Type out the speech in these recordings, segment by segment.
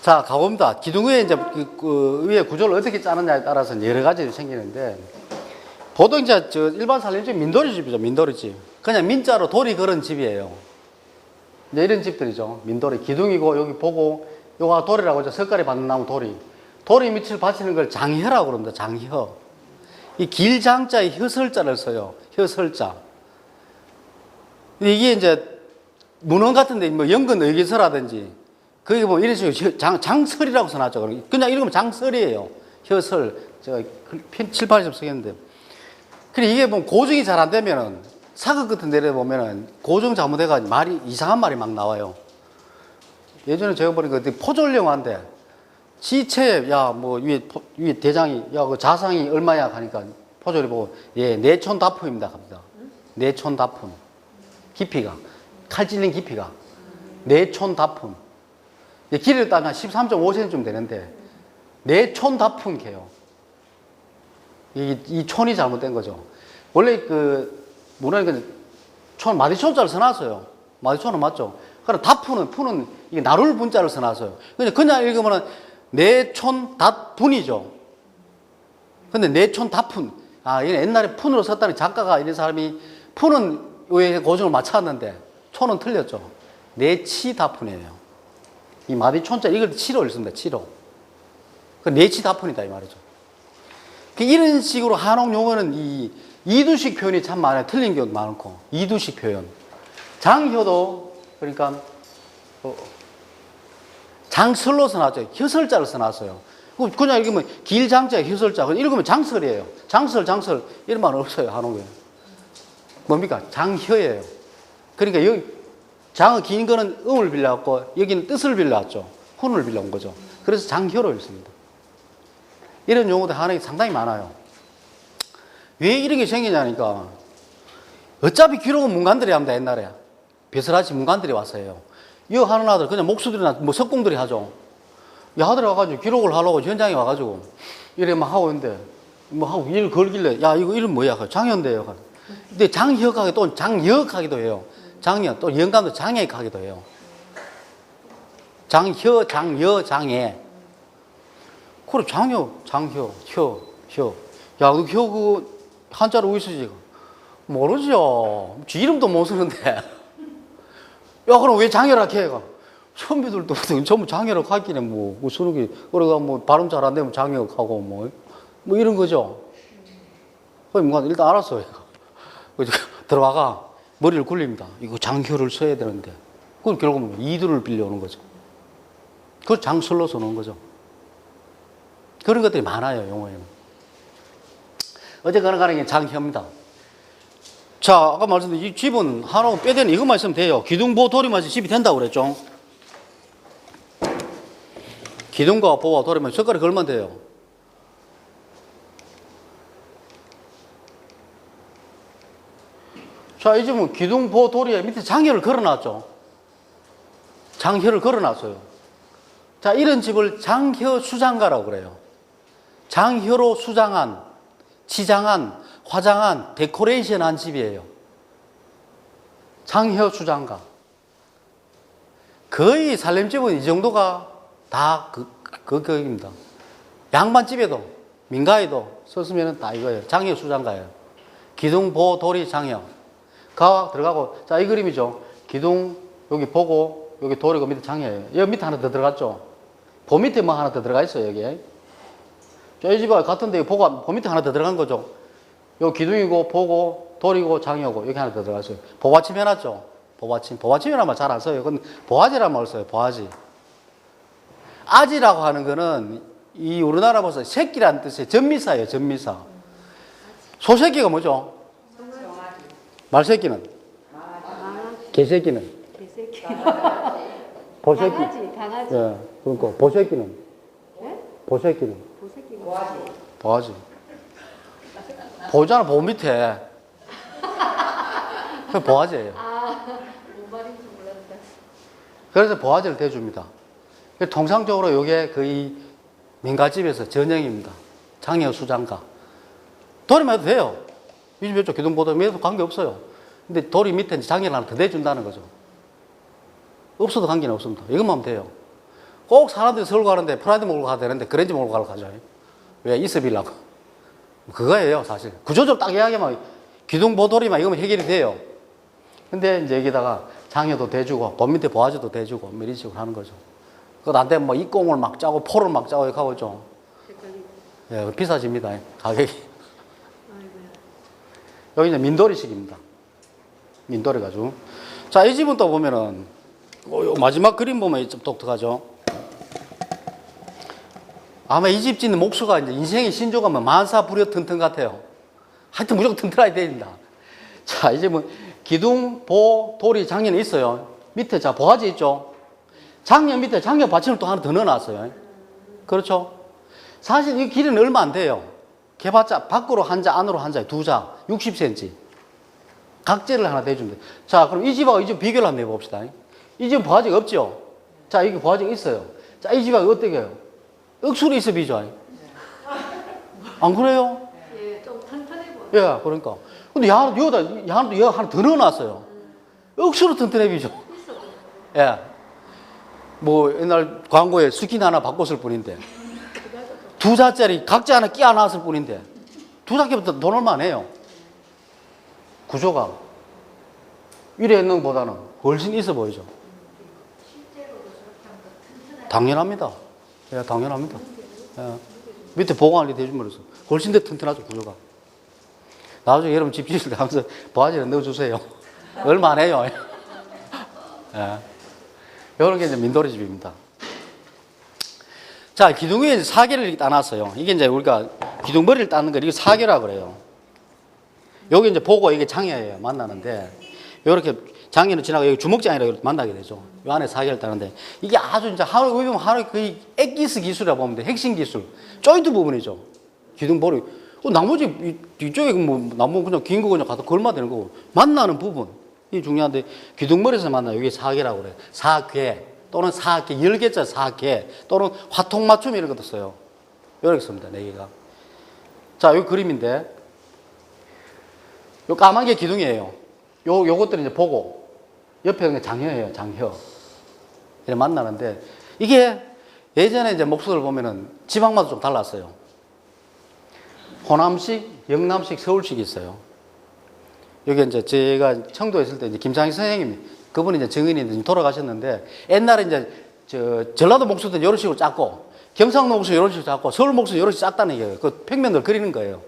자, 가봅니다. 기둥 위에 이제 그 위에 구조를 어떻게 짜느냐에 따라서 여러 가지 생기는데, 보통 이제 저 일반 살림집 민돌이 집이죠. 민돌이 집. 그냥 민자로 돌이 걸은 집이에요. 이제 이런 집들이죠. 민돌이 기둥이고 여기 보고 요거 돌이라고 하죠. 석가리 받는 나무 돌이. 돌이 밑을 받치는 걸 장혀라고 그럽니다. 장혀. 이 길장자에 혀설자를 써요. 혀설자. 이게 이제 문헌 같은데 뭐 연근 의기서라든지 거기 보면 이런 식으로 장설이라고 써놨죠. 그냥 읽으면 장설이에요. 혀설. 제가 7, 80 쓰겠는데. 그래 이게 뭐 고정이 잘 안 되면은 사극 같은 데 내려보면은 고정 잘못해가지고 말이 이상한 말이 막 나와요. 예전에 제가 보니까 포졸 영화인데 지체 야 뭐 위에 대장이 야 그 자상이 얼마야 하니까 포졸이 보고 예 내촌 다품입니다 합니다. 내촌 다품 깊이가 칼 찔린 깊이가 내촌 다품 길이를 따면 13.5cm쯤 되는데 내촌 다품 개요. 이 촌이 잘못된 거죠. 원래 그 문헌에 촌 마디촌자를 써놨어요. 마디촌은 맞죠. 그럼 다푸는 이게 나룰 분자를 써놨어요. 그냥 읽으면은 내촌 다분이죠. 근데 내촌 다푼 이게 옛날에 푼으로 썼다는 작가가 이런 사람이 푼은 왜 고정을 맞췄는데 촌은 틀렸죠. 내치 다푼이에요. 이 마디촌자 이걸 치로 읽습니다. 치로. 그 내치 다푼이다 이 말이죠. 이런 식으로 한옥 용어는 이 이두식 표현이 참 많아요. 틀린 경우도 많고. 이두식 표현. 장효도, 그러니까, 장설로 써놨죠. 혀설자를 써놨어요. 그냥 읽으면 길장자, 혀설자. 읽으면 장설이에요. 장설. 이런 말은 없어요. 한옥에. 뭡니까? 장혀예요. 그러니까 여기, 장은 긴 거는 음을 빌려왔고, 여기는 뜻을 빌려왔죠. 혼을 빌려온 거죠. 그래서 장혀로 읽습니다. 이런 용어도 한옥에 상당히 많아요. 왜 이런 게 생기냐니까 어차피 기록은 문관들이 합니다. 옛날에 벼슬아치 문관들이 와서 해요. 이거 하는 아들 그냥 목수들이나 뭐 석공들이 하죠. 이 아들이 와가지고 기록을 하려고 현장에 와가지고 이래 막 하고 있는데 뭐 하고 일 걸길래 야 이거 이름 뭐야? 장현대요. 근데 장혁하게 또 장역하기도 해요. 장혁 또 영감도 장액하기도 해요. 장혀 장여 장애. 그래 장혁 장혀 혀. 야 그 혀 그 한자로 왜 쓰지? 모르죠. 이름도 못 쓰는데. 야, 그럼 왜 장애라고 해? 선비들도 전부 장애라고 하기는 뭐 쓰는 게, 그래가 뭐 발음 잘 안 되면 장애하고 뭐 이런 거죠. 그럼 일단 알았어요. 들어와가 머리를 굴립니다. 이거 장효를 써야 되는데. 그건 결국은 이두를 빌려오는 거죠. 그걸 장설로 써놓은 거죠. 그런 것들이 많아요, 용어에는. 어쨌거나 간에 장혀입니다. 자, 아까 말씀드린 이 집은 한옥은 뼈대는 이것만 있으면 돼요. 기둥보 도리만 있으면 집이 된다고 그랬죠. 기둥과 보와 도리만 석가리 걸면 돼요. 자, 이 집은 기둥보 도리에 밑에 장혀를 걸어놨죠. 장혀를 걸어놨어요. 자, 이런 집을 장혀 수장가라고 그래요. 장혀로 수장한, 치장한, 화장한, 데코레이션한 집이에요. 장혀 수장가. 거의 살림집은 이 정도가 다 그입니다. 양반집에도, 민가에도 썼으면 다 이거예요. 장혀 수장가예요. 기둥, 보, 도리, 장혀. 가 들어가고, 자, 이 그림이죠. 기둥, 여기 보고, 여기 도리고 밑에 장혀예요. 여기 밑에 하나 더 들어갔죠. 보 밑에 뭐 하나 더 들어가 있어요, 여기. 이 집과 같은데 보 밑에 하나 더 들어간 거죠. 요 기둥이고 보고 돌이고 장이고 여기 하나 더 들어갔어요. 보받침 해놨죠. 보받침이라는 말 잘 안 써요. 근데 보아지라는 말을 써요. 보아지. 아지라고 하는 거는 이 우리나라 벌써 새끼라는 뜻의 전미사예요. 전미사. 소새끼가 뭐죠? 말새끼는? 개새끼는? 보새끼. 강아지. 예. 그러니까 보새끼는? 네? 보새끼는? 보아지. 보잖아, 보 밑에. 그 보아지예요. 뭔 말인지 몰랐다. 그래서 보아지를 대줍니다. 통상적으로 이게 거의 민가집에서 전형입니다. 장여 수장가. 도리만 해도 돼요. 이 집 이쪽 기둥보도 해도 관계없어요. 근데 도리 밑에 장여를 하나 더 대준다는 거죠. 없어도 관계는 없습니다. 이것만 하면 돼요. 꼭 사람들이 서울 가는데 프라이드 몰고 가야 되는데 그랜저 몰고 가려고 하죠. 왜? 있어비려고. 그거예요, 사실. 구조적으로 딱 이야기하면 기둥보돌이만 이거면 해결이 돼요. 근데 이제 여기다가 장여도 대주고, 본 밑에 보아지도 대주고, 뭐 이런 식으로 하는 거죠. 그거 안 되면 뭐 입공을 막 짜고, 포를 막 짜고 이렇게 하고 있죠. 예, 비싸집니다, 가격이. 여기 이제 민도리식입니다. 민도리 가지고. 자, 이 집은 또 보면은, 요 마지막 그림 보면 좀 독특하죠. 아마 이 집 짓는 목수가 이제 인생의 신조가면 만사 부려 튼튼 같아요. 하여튼 무조건 튼튼하게 돼야 된다. 자, 이 집은 기둥, 보, 돌이 장려는 있어요. 밑에 자, 보아지 있죠? 장려 밑에 장려 받침을 또 하나 더 넣어놨어요. 그렇죠? 사실 이 길이는 얼마 안 돼요. 개봤자 밖으로 한 자, 안으로 한 자, 두 자, 60cm. 각재를 하나 대주면 돼요. 자, 그럼 이 집하고 이 집 비교를 한번 해봅시다. 이 집은 보아지가 없죠? 자, 여기 보아지가 있어요. 자, 이 집하고 어떻게 해요? 억수로 있어 비죠? 안 그래요? 예, 좀 튼튼해 보여. 예, 그러니까. 근데 여기다 하나 더 넣어놨어요. 억수로 튼튼해 비죠? 예. 뭐, 옛날 광고에 스킨 하나 바꿨을 뿐인데. 두 자짜리 각자 하나 끼워 놨을 뿐인데. 두 자께부터 돈 얼마 안 해요. 구조가. 이래 있는 것보다는 훨씬 있어 보이죠? 당연합니다. 예, 당연합니다. 예. 밑에 보관관리 대주면서 훨씬 더 튼튼하죠, 구조가. 나중에 여러분 집 지을 때 하면서 보아지를 넣어주세요. 얼마 안 해요. 예. 이런 게 이제 민도리 집입니다. 자, 기둥 위에 사계를 따놨어요. 이게 이제 우리가 기둥머리를 따는 거, 이게 사계라고 그래요. 여기 이제 보고 이게 장애예요. 만나는데, 이렇게 장애는 지나고 여기 주먹장이라고 이렇게 만나게 되죠. 이 안에 사계를 따는데, 이게 아주 이제 하루 거의 엑기스 기술이라고 보면 돼. 핵심 기술. 조인트 부분이죠. 기둥머리. 나머지 뒤쪽에 뭐 나무 그냥 긴 거 그냥 갖다 걸마 되는 거고, 만나는 부분. 이 중요한데, 기둥머리에서 만나요. 이게 사계라고 그래요. 사괴. 또는 사계, 열개자 사계, 또는 화통맞춤 이런 것도 써요. 이렇게 씁니다, 네 개가. 자, 요 그림인데, 요 까만 게 기둥이에요. 요것들은 이제 보고, 옆에 그냥 장혀예요, 장혀. 이렇게 만나는데, 이게 예전에 이제 목수들 보면은 지방마다 좀 달랐어요. 호남식, 영남식, 서울식이 있어요. 여기 이제 제가 청도에 있을 때 이제 김상희 선생님이 그분이 이제 정인이 돌아가셨는데, 옛날에 이제 전라도 목수들은 이런 식으로 짰고, 경상도 목수는 이런 식으로 짰고, 서울 목수는 이런 식으로 짰다는 얘기예요. 그 평면을 그리는 거예요.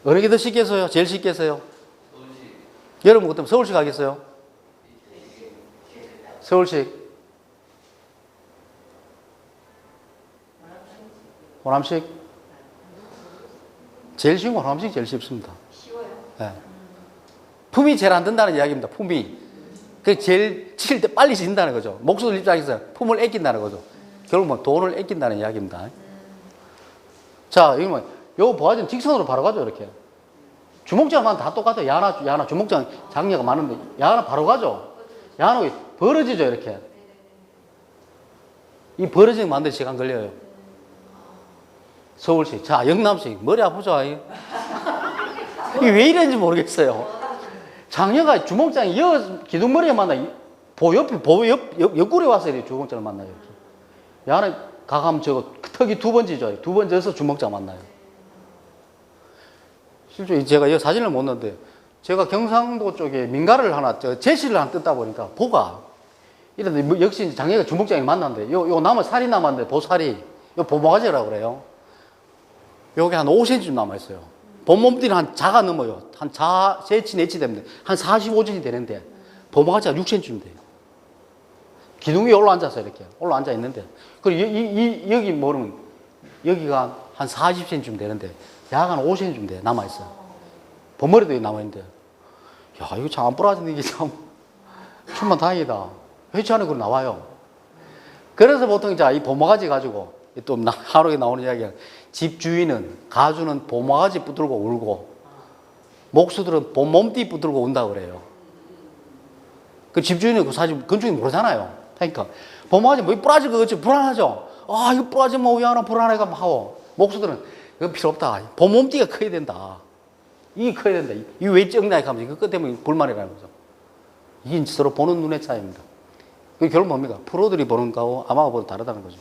어느 게 더 쉽겠어요? 제일 쉽겠어요? 여러분 그때 서울식 하겠어요? 서울식? 호남식? 제일 쉬운 건 호남식 제일 쉽습니다. 쉬워요. 네. 품이 제일 안 든다는 이야기입니다. 품이. 그 제일 칠 때 빨리 진다는 거죠. 목수들 입장에서 품을 아낀다는 거죠. 결국 뭐 돈을 아낀다는 이야기입니다. 자, 이거 뭐, 요 보아지는 직선으로 바로 가죠, 이렇게. 주먹장만 다 똑같아요. 야나 주먹장 장려가 많은데, 야나 바로 가죠. 야나 벌어지죠, 이렇게. 이 벌어지는 거 만드는 시간 걸려요. 서울식. 자, 영남식. 머리 아프죠? 이게 왜 이랬는지 모르겠어요. 장녀가 주먹장이 기둥머리에 만나, 옆구리에 와서 이렇게 주먹장을 만나요. 이렇게. 야는 가감 저거, 턱이 두 번 지죠. 두 번 져서 주먹장 만나요. 실제 제가 이 사진을 못 넣는데, 제가 경상도 쪽에 민가를 하나, 제시를 하나 뜯다 보니까, 보가, 이런데 역시 장녀가 주먹장이 만났는데, 요 살이 남았는데, 보살이, 요 보모가지라고 그래요. 요게 한 5cm 남아있어요. 본몸띠는 한 자가 넘어요. 한 자, 세치, 네치 되면 돼. 한 45cm 되는데, 보모가지가 6cm면 돼요. 기둥 위에 올라앉아서 이렇게, 올라앉아 있는데, 그리고 여기 모르면, 여기가 한 40cm면 되는데, 야가 한 5cm면 돼, 남아있어요. 본머리도 여기 남아있는데, 야, 이거 참 안 부러지는 게 참, 천만 다행이다. 회치 안에 그거 나와요. 그래서 보통 자, 이 보모가지 가지고, 또 하루에 나오는 이야기가, 집 주인은, 가주는 보모가지 붙들고 울고, 목수들은 몸띠 붙들고 운다고 그래요. 그 집 주인은 그 사실 건축이 모르잖아요. 그러니까, 보모가지 뭐 부러질 거 같지? 불안하죠? 아, 이거 부러지면 왜 하나 불안해가 막 하고, 목수들은 이거 필요 없다. 보몸띠가 커야 된다. 이게 커야 된다. 이게 왜 적나게 하면 이거 끝 때문에 불만이라는 거죠. 이게 서로 보는 눈의 차이입니다. 그 결론 뭡니까? 프로들이 보는 거하고 아마가 보다 다르다는 거죠.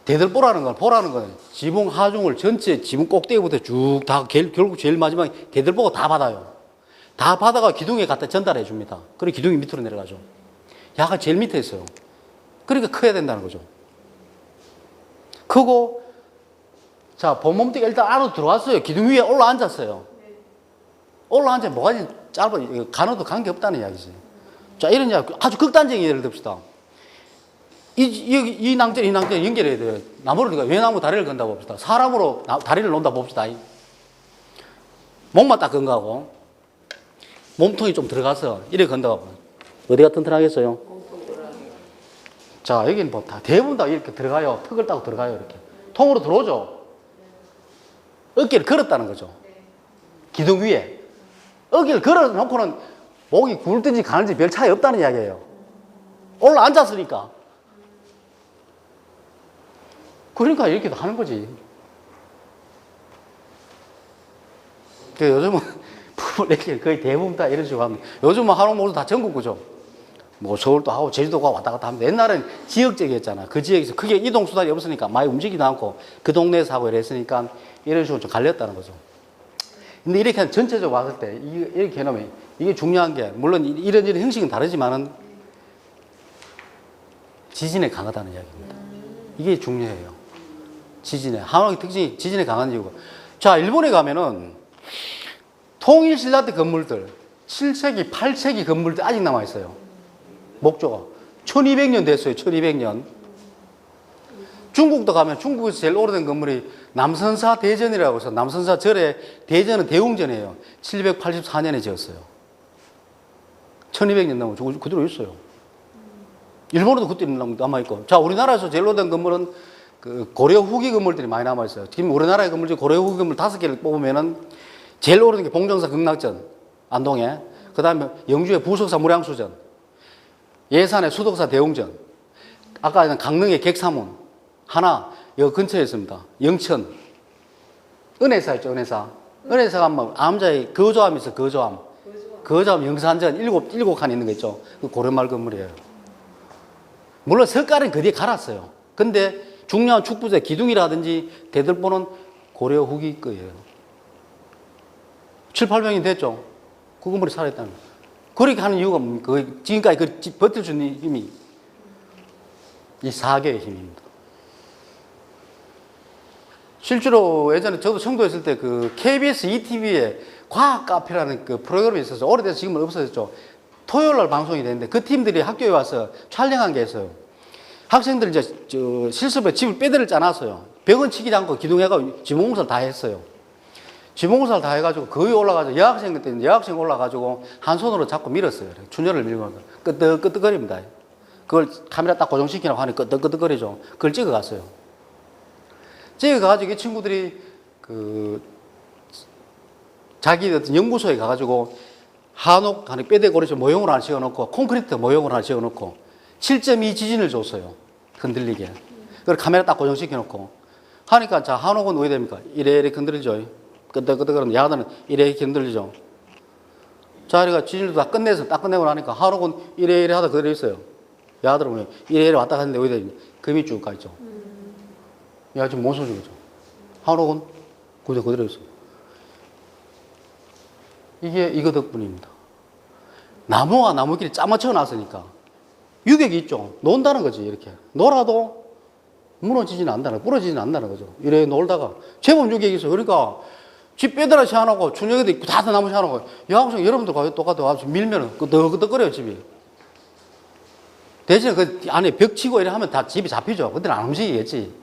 대들보라는 건 지붕 하중을 전체 지붕 꼭대기부터 쭉 다 결국 제일 마지막에 대들보가 다 받아요. 다 받아가 기둥에 갖다 전달해 줍니다. 그리고 기둥이 밑으로 내려가죠. 야가 제일 밑에 있어요. 그러니까 커야 된다는 거죠. 크고, 자, 본몸뚱이 일단 안으로 들어왔어요. 기둥 위에 올라앉았어요. 올라앉아 뭐가 짧아, 간호도 관계없다는 이야기지. 자, 이런 이야기, 아주 극단적인 예를 듭시다. 이 낭절 연결해야 돼요. 나무를, 외나무 다리를 건다 봅시다. 사람으로 다리를 놓는다 봅시다. 목만 딱 건가고, 몸통이 좀 들어가서, 이래 건다고. 어디가 튼튼하겠어요? 자, 여기는 뭐 다, 대부분 다 이렇게 들어가요. 턱을 따고 들어가요. 이렇게. 통으로 들어오죠. 어깨를 걸었다는 거죠. 기둥 위에. 어깨를 걸어 놓고는 목이 굴든지 가는지 별 차이 없다는 이야기예요. 올라앉았으니까. 그러니까 이렇게 하는 거지. 요즘은 부모님들 거의 대부분 다 이런 식으로 합니다. 요즘은 한옥 모두 다 전국구죠. 뭐 서울도 하고 제주도가 왔다 갔다 합니다. 옛날엔 지역적이었잖아. 그 지역에서 크게 이동수단이 없으니까 많이 움직이지도 않고 그 동네에서 하고 이랬으니까 이런 식으로 좀 갈렸다는 거죠. 근데 이렇게 전체적으로 봤을 때 이렇게 해놓으면 이게 중요한 게 물론 이런 형식은 다르지만은 지진에 강하다는 이야기입니다. 이게 중요해요. 지진에. 한옥의 특징이 지진에 강한 이유가. 자, 일본에 가면은 통일신라 때 건물들 7세기, 8세기 건물들 아직 남아있어요. 목조가. 1200년 됐어요. 1200년. 중국도 가면 중국에서 제일 오래된 건물이 남선사 대전이라고 해서 남선사 절에 대전은 대웅전이에요. 784년에 지었어요. 1200년 넘어 그대로 있어요. 일본에도 그때 남아있고. 자, 우리나라에서 제일 오래된 건물은 그 고려 후기 건물들이 많이 남아있어요. 지금 우리나라의 건물 중에 고려 후기 건물 5개를 뽑으면은 제일 오래된 게 봉정사 극락전, 안동에. 그 다음에 영주의 부석사 무량수전, 예산의 수덕사 대웅전, 아까 강릉의 객사문, 하나, 여기 근처에 있습니다. 영천. 은혜사 있죠, 은혜사. 은혜사가 뭐, 암자의 거조함이 있어요, 거조함. 거조함 영산전 일곱 칸 있는 거 있죠. 그 고려말 건물이에요. 물론 석가래는 그 뒤에 갈았어요. 근데 중요한 축부제 기둥이라든지 대들보는 고려 후기 거예요. 7, 800년 됐죠. 그 건물이 살아있다는 거예요. 그렇게 하는 이유가 뭡니까? 지금까지 버틸 수 있는 힘이 이 사계의 힘입니다. 실제로 예전에 저도 청도에 있을 때 그 KBS ETV에 과학 카페라는 그 프로그램이 있어서 오래돼서 지금은 없어졌죠. 토요일 날 방송이 되는데 그 팀들이 학교에 와서 촬영한 게 있어요. 학생들 이제 실습에 집을 빼들을 짜놨어요. 벽은 치지 않고 기둥해가 지붕공사를 다 했어요. 지붕공사를 다 해가지고 그 위에 올라가서 여학생 그때 여학생 올라가지고 한 손으로 잡고 밀었어요. 춘열을 밀고 끄떡끄떡거립니다. 그걸 카메라 딱 고정시키라고 하니 끄떡끄떡거리죠. 그걸 찍어갔어요. 찍어가지고 이 친구들이 자기 어떤 연구소에 가가지고 한옥 안에 뼈대고리처 모형을 하나 지어놓고 콘크리트 모형을 하나 지어놓고 7.2 지진을 줬어요. 흔들리게. 그걸 카메라 딱 고정시켜놓고 하니까 자 한옥은 왜 됩니까? 이래 흔들리죠. 끄덕끄덕거리는 야들은 이래 흔들리죠. 자, 그러니까 지진도 다 끝내서 딱 끝내고 나니까 한옥은 이래 하다 그대로 있어요. 야들은 이래 왔다 갔는데 왜 됩니까? 금이 쭉 가있죠. 야, 지금 뭔 소리죠? 한옥은 그대로 있어요. 이거 덕분입니다. 나무와 나무끼리 짜맞춰 놨으니까 유격이 있죠. 논다는 거지, 이렇게. 놀아도 무너지지는 않는다는, 부러지지는 않는다는 거죠. 이래 놀다가 제법 유격이 있어요. 그러니까 집 빼들어 시원하고 춘역에도 있고 다 나무 시원하고 여학생 여러분들 가요. 똑같아. 밀면은 끄덕끄덕거려요, 집이. 대신에 그 안에 벽 치고 이래 하면 다 집이 잡히죠. 그때는 안 움직이겠지.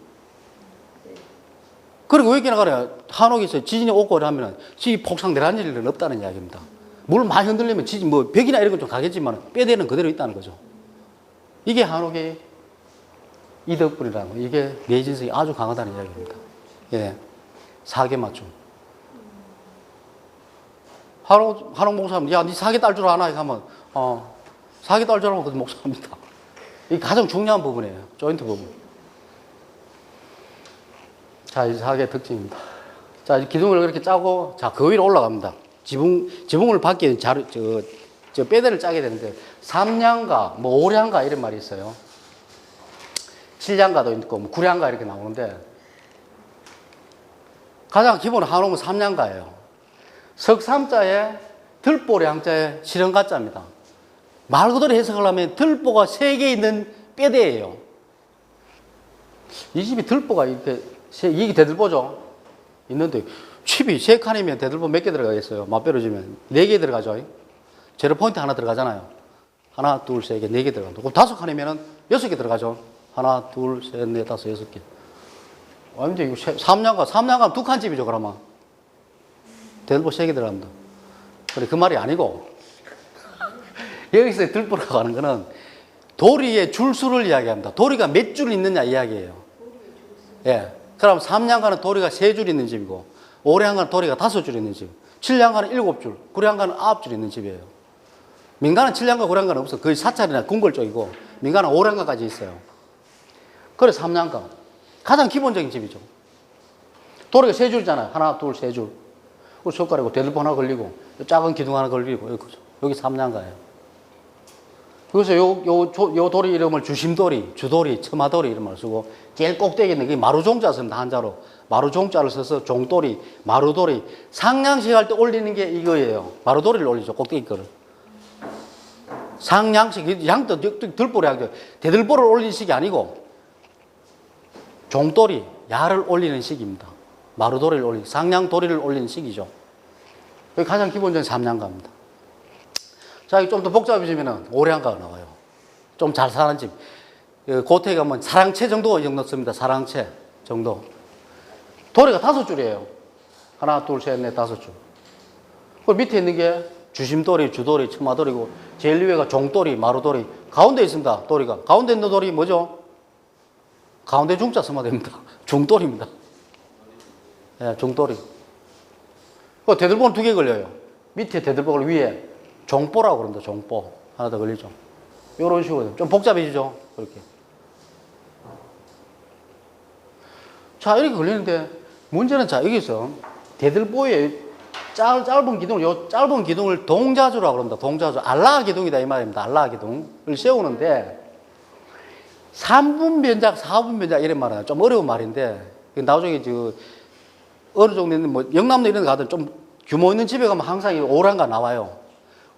그리고 왜 이렇게 나가냐. 한옥에서 지진이 오고 이러면 집이 폭삭 내려앉을 일은 없다는 이야기입니다. 물 많이 흔들리면 지진, 뭐 벽이나 이런 건 좀 가겠지만 뼈대는 그대로 있다는 거죠. 이게 한옥의 이 덕분이라는 거. 이게 내진성이 아주 강하다는 이야기입니다. 예. 사계 맞춤. 한옥 목사님, 야, 니 사계 딸 줄 아나? 하면, 사계 딸 줄 알면 그 목사입니다. 이게 가장 중요한 부분이에요. 조인트 부분. 자, 이 사계의 특징입니다. 자, 기둥을 그렇게 짜고, 자, 그 위로 올라갑니다. 지붕을 받기 저 뼈대를 짜게 되는데, 삼량가, 뭐 오량가 이런 말이 있어요. 칠량가도 있고, 뭐 구량가 이렇게 나오는데, 가장 기본 한옥은 삼량가예요. 석삼자에 들보량자에 실현가자입니다. 말 그대로 해석하려면 들보가 3개 있는 뼈대예요. 이 집이 들보가 이렇게, 이게 대들보죠? 있는데, 칩이 3칸이면 대들보 몇 개 들어가겠어요? 맞배로 지면 4개 들어가죠? 제로 포인트 하나 들어가잖아요. 하나, 둘, 세 개, 4개 들어간다. 그럼 5칸이면 6개 들어가죠? 하나, 둘, 셋, 넷, 다섯, 6개. 완전 이거 3량가 2칸 집이죠, 그러면. 대들보 3개 들어간다. 그래, 그 말이 아니고, 여기서 들보라고 하는 거는 도리의 줄수를 이야기합니다. 도리가 몇 줄 있느냐 이야기예요. 예. 그럼 3량가는 도리가 3줄 있는 집이고, 5량가는 도리가 5줄 있는 집, 7량가는 7줄, 9량가는 9줄 있는 집이에요. 민가는 7량가, 9량가는 없어. 거의 사찰이나 궁궐 쪽이고, 민가는 5량가까지 있어요. 그래, 3량가. 가장 기본적인 집이죠. 도리가 3줄이잖아요. 하나, 둘, 3줄. 손가락으로 대들보 하나 걸리고, 작은 기둥 하나 걸리고, 여기 3량가예요. 그래서 요 도리 이름을 주심도리, 주도리, 처마도리 이런 말을 쓰고, 제일 꼭대기 있는 게 마루종자 씁니다, 한자로. 마루종자를 써서 종도리, 마루도리. 상냥식 할 때 올리는 게 이거예요. 마루도리를 올리죠, 꼭대기 거를. 상냥식, 양도 들보리 양도, 대들보를 올리는 식이 아니고, 종도리, 야를 올리는 식입니다. 마루도리를 올리는, 상냥도리를 올리는 식이죠. 여기 가장 기본적인 삼량가입니다. 자, 좀 더 복잡해지면은 오량가가 나와요. 좀 잘 사는 집. 고택에 가면 사랑채 정도 씁니다. 사랑채 정도. 도리가 5줄이에요. 하나, 둘, 셋, 넷, 5줄. 그 밑에 있는 게 주심도리, 주도리, 처마도리고, 제일 위에가 종도리, 마루도리. 가운데 있습니다, 도리가. 가운데 있는 돌이 뭐죠? 가운데 중자 쓰면 됩니다. 중도리입니다. 예, 중도리. 그 대들보는 2개 걸려요. 밑에 대들보 걸 위에 종보라고 그럽니다. 종보. 하나 더 걸리죠. 이런 식으로. 좀 복잡해지죠? 그렇게. 자, 이렇게 걸리는데, 문제는 자, 여기서 대들보의 짧은 기둥을, 요 짧은 기둥을 동자주라고 그럽니다. 동자주. 알라 기둥이다, 이 말입니다. 알라 기둥을 세우는데, 3분 변작, 4분 변작, 이런 말은 좀 어려운 말인데, 나중에 어느 정도 있는, 뭐, 영남도 이런 데 가든 좀 규모 있는 집에 가면 항상 오량가 나와요.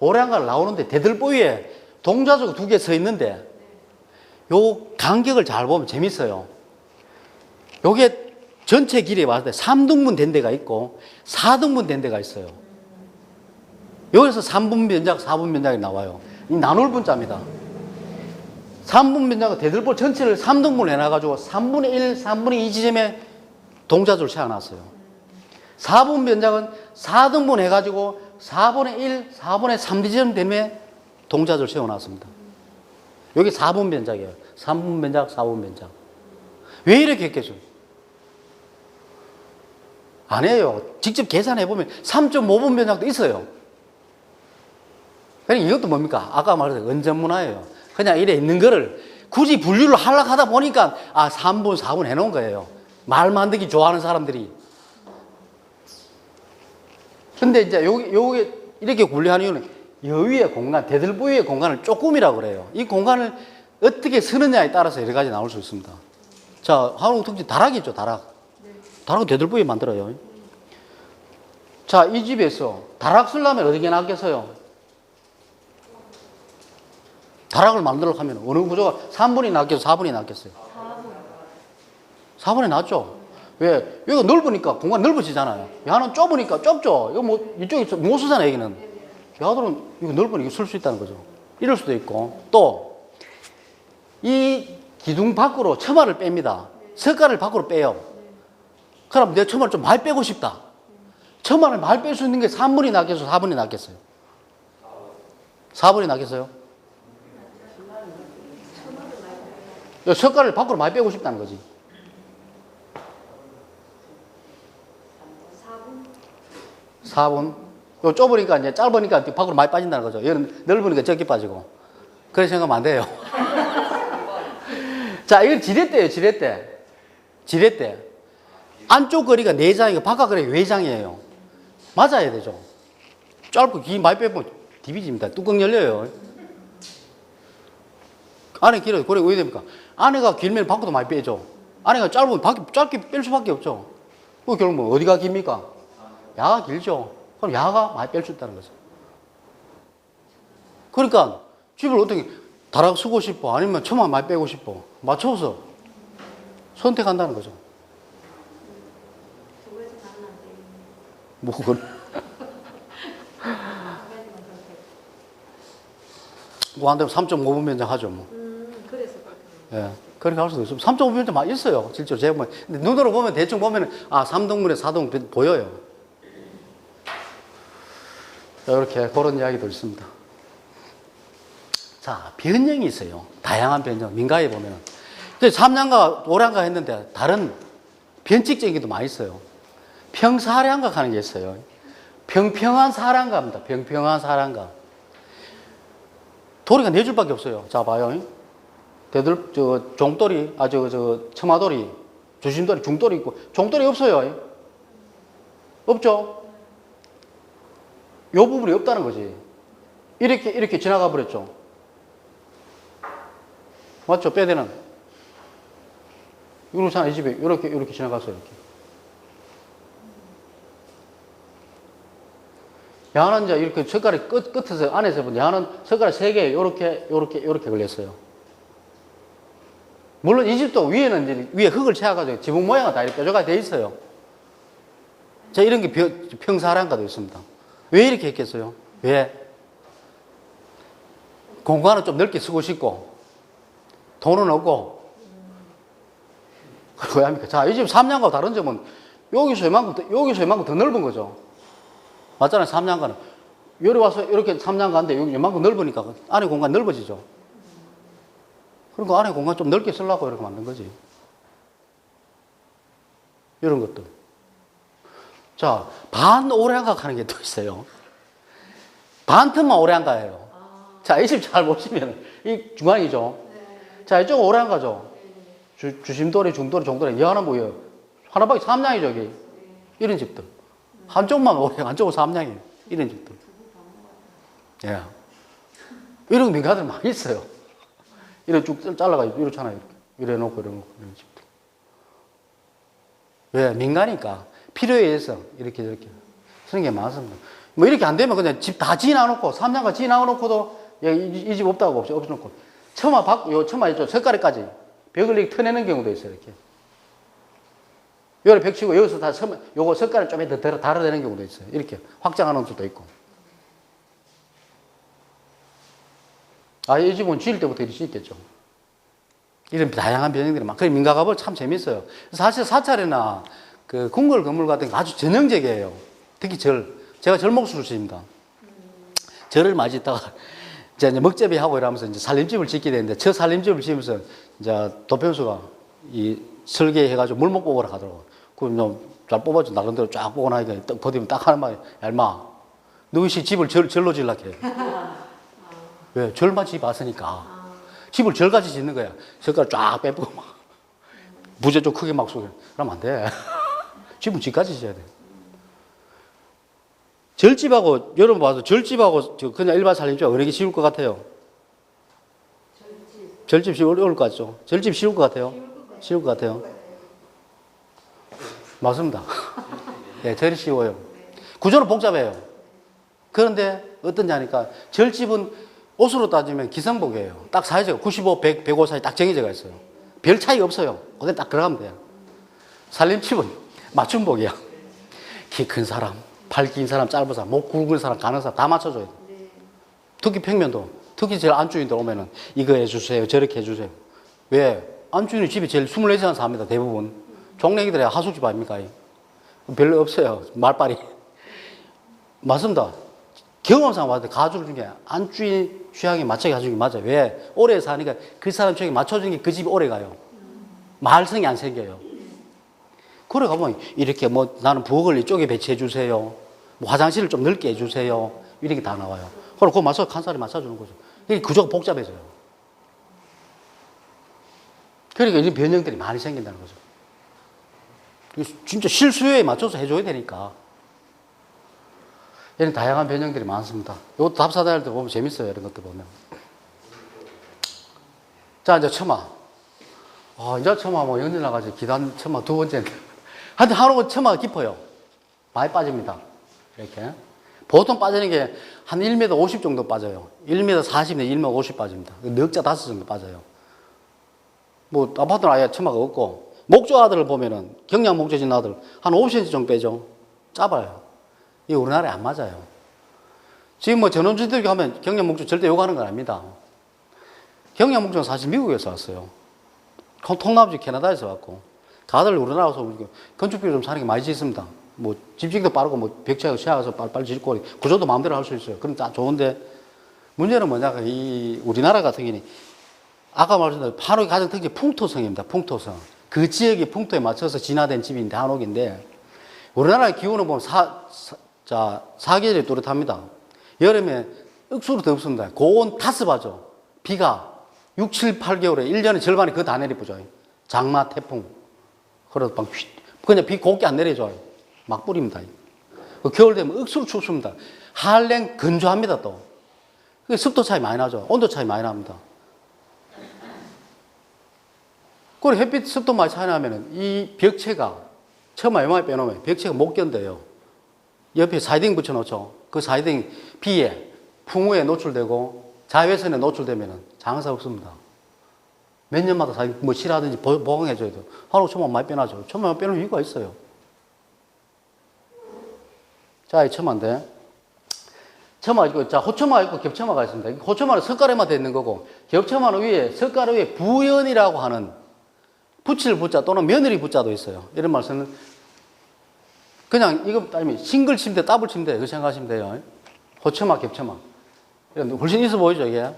오량가를 나오는데 대들보 위에 동자주가 2개 서 있는데, 요 간격을 잘 보면 재밌어요. 요게 전체 길이에 봤을 때 3등분 된 데가 있고 4등분 된 데가 있어요. 여기서 3분 변작, 4분 변작이 나와요. 이 나눌 분자입니다. 3분 변작은 대들보 전체를 3등분을 해놔가지고 3분의 1, 3분의 2 지점에 동자주를 세워놨어요. 4분 변작은 4등분 해가지고 4분의 1, 4분의 3 지점 되면 동자주를 세워놨습니다. 여기 4분 변작이에요. 3분 변작, 4분 변작. 왜 이렇게 했겠어요? 아니에요. 직접 계산해보면 3.5분 변작도 있어요. 그러니까 이것도 뭡니까? 아까 말했던 은전문화예요. 그냥 이래 있는 거를 굳이 분류를 하려고 하다 보니까 3분, 4분 해놓은 거예요. 말 만들기 좋아하는 사람들이. 근데 이제 요게 이렇게 분류하는 이유는 여위의 공간, 대들보 위의 공간을 쪼끔이라고 그래요. 이 공간을 어떻게 쓰느냐에 따라서 여러 가지 나올 수 있습니다. 자, 한국 특징 다락이 있죠, 다락. 다락은 대들보 위에 만들어요. 자, 이 집에서 다락 쓰려면 어디게 낫겠어요? 다락을 만들려고 하면 어느 구조가 3분이 낫겠어요? 4분이 낫겠어요? 4분이 낫죠? 왜? 여기가 넓으니까 공간 넓어지잖아요. 야는 좁으니까 좁죠? 이거 뭐, 이쪽에 못 쓰잖아요, 여기는. 야들은 이거 넓으니까 쓸 수 있다는 거죠. 이럴 수도 있고, 또, 이 기둥 밖으로 처마를 뺍니다. 석가를 밖으로 빼요. 그럼 내 처마를 좀 많이 빼고 싶다. 처마를 많이 뺄 수 있는 게 3분이 낫겠어요? 4분이 낫겠어요? 4분이 낫겠어요? 석가를 밖으로 많이 빼고 싶다는 거지. 4분. 요 좁으니까 이제 짧으니까 밖으로 많이 빠진다는 거죠. 얘는 넓으니까 적게 빠지고. 그렇게 생각하면 안 돼요. 자, 이건 지렛대예요, 지렛대. 지렛대. 안쪽 거리가 4장이고 바깥 거리가 외장이에요. 맞아야 되죠. 짧고 긴 많이 빼면 DBG입니다. 뚜껑 열려요. 안에 길어요. 그래, 왜 됩니까? 안에가 길면 밖으로 많이 빼죠. 안에가 짧으면 짧게 뺄 수밖에 없죠. 그 결국 어디가 깁니까? 야가 길죠. 그럼 야가 많이 뺄 수 있다는 거죠. 그러니까 집을 어떻게 다락 쓰고 싶어? 아니면 처만 많이 빼고 싶어? 맞춰서 선택한다는 거죠. 두 가지 다는 안 되겠네. 뭐, 그걸. 한 가지만 선택. 뭐, 안 되면 3.5분 면적 하죠, 뭐. 그래서 그렇게. 예. 그렇게 할 수도 있어요. 3.5분 면적 많이 있어요. 실제로 제가 보면. 근데 눈으로 보면 대충 보면, 아, 3등분에 4등 보여요. 이렇게 그런 이야기도 있습니다. 자, 변형이 있어요. 다양한 변형. 민가에 보면은. 근데 3량가, 5량가 했는데 다른 변칙적인 게도 많이 있어요. 평사량각 하는 게 있어요. 평평한 사량가입니다. 평평한 사량가. 도리가 네 줄밖에 없어요. 자, 봐요. 종돌이, 처마돌이, 주심돌이, 중돌이 있고, 종돌이 없어요. 없죠? 요 부분이 없다는 거지. 이렇게 지나가 버렸죠. 맞죠? 빼대는. 이렇잖아, 이 집에. 이렇게 지나갔어요, 이렇게. 야는 이제 이렇게 젓가락 끝에서 안에서 보면 야는 젓가락 3개, 요렇게 걸렸어요. 물론 이 집도 위에는 이제 위에 흙을 채워가지고 지붕 모양은 다 이렇게 뾰족하게 돼 있어요. 자, 이런 게 평사량가도 있습니다. 왜 이렇게 했겠어요? 왜? 공간은 좀 넓게 쓰고 싶고, 돈은 없고, 왜 합니까? 자, 이 집 3량과 다른 점은 여기서 이만큼 더 넓은 거죠. 맞잖아요, 3량가는. 여기 와서 이렇게 3량가인데 여기 이만큼 넓으니까 안에 공간 넓어지죠. 그러니까 안에 공간 좀 넓게 쓰려고 이렇게 만든 거지. 이런 것들. 자, 반오량각 하는 게 또 있어요. 반틈만 오량가예요. 자, 이 집 잘 보시면 이 중앙이죠. 자, 이쪽은 오량가죠. 주심돌이, 중돌이, 종돌이. 이 하나 뭐예요? 하나밖에 3량이죠, 여기. 이런 집들. 한쪽만 오량, 한쪽은 3량이에요. 이런 집들. 예. 이런 민가들 많이 있어요. 이렇게 쭉 잘라가지고 이렇잖아요. 이렇게 놓고 이런 집들. 왜? 민가니까 필요에 의해서 이렇게 저렇게 쓰는 게 많습니다. 뭐 이렇게 안 되면 그냥 집 다 지나놓고 3량가 지나놓고도 이 집 없다고 없어놓고 처마 있죠. 석가래까지 벽을 이렇게 터내는 경우도 있어요. 이렇게. 여기 벽 치고 여기서 다 요거 석가래 좀 더 달아내는 경우도 있어요. 이렇게 확장하는 수도 있고. 아, 이 집은 지을 때부터 이럴 수 있겠죠. 이런 다양한 변형들이 막. 그 민가가볼 참 재밌어요. 사실 사찰이나 그 궁궐 건물 같은 게 아주 전형적이에요. 특히 제가 절목술수입니다. 절을 맞이했다가 이제 먹재배하고 이러면서 이제 살림집을 짓게 되는데 저 살림집을 지으면서 이제 도편수가 이 설계해가지고 물목 뽑으러 가더라고. 그럼 잘 뽑아줘. 나름대로 쫙 뽑고 나니까 딱 버티면 딱 하는 말이 야, 임마. 너희 집을 절로 지으려고 해. 왜? 절만 집 왔으니까. 집을 절같이 짓는 거야. 젓가락 쫙 빼고 막. 부재 좀 크게 막 쏘게. 그러면 안 돼. 집은 집까지 지어야 돼. 절집하고, 여러분 봐서 절집하고 그냥 일반 살림집 어느 게 쉬울 것 같아요? 절집 쉬울 것 같죠? 절집 쉬울 것 같아요? 쉬울 것 같아요? 맞습니다. 예, 절이 쉬워요. 구조는 복잡해요. 그런데 어떠냐니까 절집은 옷으로 따지면 기성복이에요. 딱 사이즈가 95, 100, 105 사이 딱 정해져 있어요. 별 차이 없어요. 그냥 딱 들어가면 돼요. 살림집은 맞춤복이야. 키 큰 사람, 팔 긴 사람, 짧은 사람, 목 굵은 사람, 가는 사람 다 맞춰줘야 돼. 특히 평면도, 특히 제일 안주인들 오면은 이거 해주세요, 저렇게 해주세요. 왜? 안주인이 집에 제일 24시간 삽니다, 대부분. 종래기들이 하숙집 아닙니까? 별로 없어요, 말빨이. 맞습니다. 경험상 봤을 때 가족 중에 안주인 취향에 맞춰 가족이 맞아요. 왜? 오래 사니까 그 사람 취향에 맞춰주는 게 그 집이 오래 가요. 말썽이 안 생겨요. 그래 가면 이렇게 뭐 나는 부엌을 이쪽에 배치해 주세요. 뭐 화장실을 좀 넓게 해주세요. 이런 게 다 나와요. 그럼 그거 맞춰 한 사람이 맞춰주는 거죠. 이게 구조가 복잡해져요. 그러니까 이런 변형들이 많이 생긴다는 거죠. 진짜 실수요에 맞춰서 해줘야 되니까. 이런 다양한 변형들이 많습니다. 이것도 답사다닐 때 보면 재밌어요. 이런 것도 보면. 자, 이제 처마. 이제 처마 뭐 연질 나가지고 기단 처마 두 번째인데. 하여튼 한옥은 처마가 깊어요. 많이 빠집니다. 이렇게. 보통 빠지는 게 한 1m 50 정도 빠져요. 1m 40, 1m 50 빠집니다. 넉자 5 정도 빠져요. 뭐, 아파트는 아예 처마가 없고, 목조 아들을 보면은, 경량 목조진 아들, 한 5cm 정도 빼죠. 짧아요. 이게 우리나라에 안 맞아요. 지금 뭐 전원주택 가면 경량 목조 절대 요구하는 건 아닙니다. 경량 목조는 사실 미국에서 왔어요. 통나무집 캐나다에서 왔고, 다들 우리나라 와서 건축비를 좀 사는 게 많이 짓습니다. 뭐, 집짓기도 빠르고, 뭐, 벽체하고 시야가서 빨리 짓고, 구조도 마음대로 할 수 있어요. 그럼 다 좋은데, 문제는 뭐냐, 이, 우리나라 같은 경우는, 아까 말씀드린 한옥의 가장 특징이 풍토성입니다. 풍토성. 그 지역의 풍토에 맞춰서 진화된 집인데, 한옥인데, 우리나라의 기후는 보면 사계절이 뚜렷합니다. 여름에 억수로 덥습니다. 고온 타습하죠. 비가 6, 7, 8개월에 1년의 절반이 그거 다 내리쁘죠. 장마, 태풍. 그래도 막 그냥 비 곱게 안 내려줘요. 막 뿌립니다. 겨울 되면 억수로 춥습니다. 한랭 건조합니다, 또. 습도 차이 많이 나죠. 온도 차이 많이 납니다. 그리고 햇빛 습도 많이 차이 나면은 이 벽체가 처마 요만히 빼놓으면 벽체가 못 견뎌요. 옆에 사이딩 붙여놓죠. 그 사이딩 비에, 풍우에 노출되고 자외선에 노출되면은 장사 없습니다. 몇 년마다 사이딩 뭐 실하든지 보강해줘야 돼요. 한옥 처마 많이 빼놔죠. 처마 빼놓을 이유가 있어요. 자, 이 처마인데. 처마 있고, 자, 호처마가 있고 겹처마가 있습니다. 호처마는 석가래만 되어 있는 거고, 겹처마는 위에, 석가래 위에 부연이라고 하는 붙일 붙자 또는 며느리 붙자도 있어요. 이런 말씀은 그냥 이거 따지면 싱글 침대, 더블 침대, 그렇게 생각하시면 돼요. 호처마, 겹처마. 훨씬 있어 보이죠, 이게?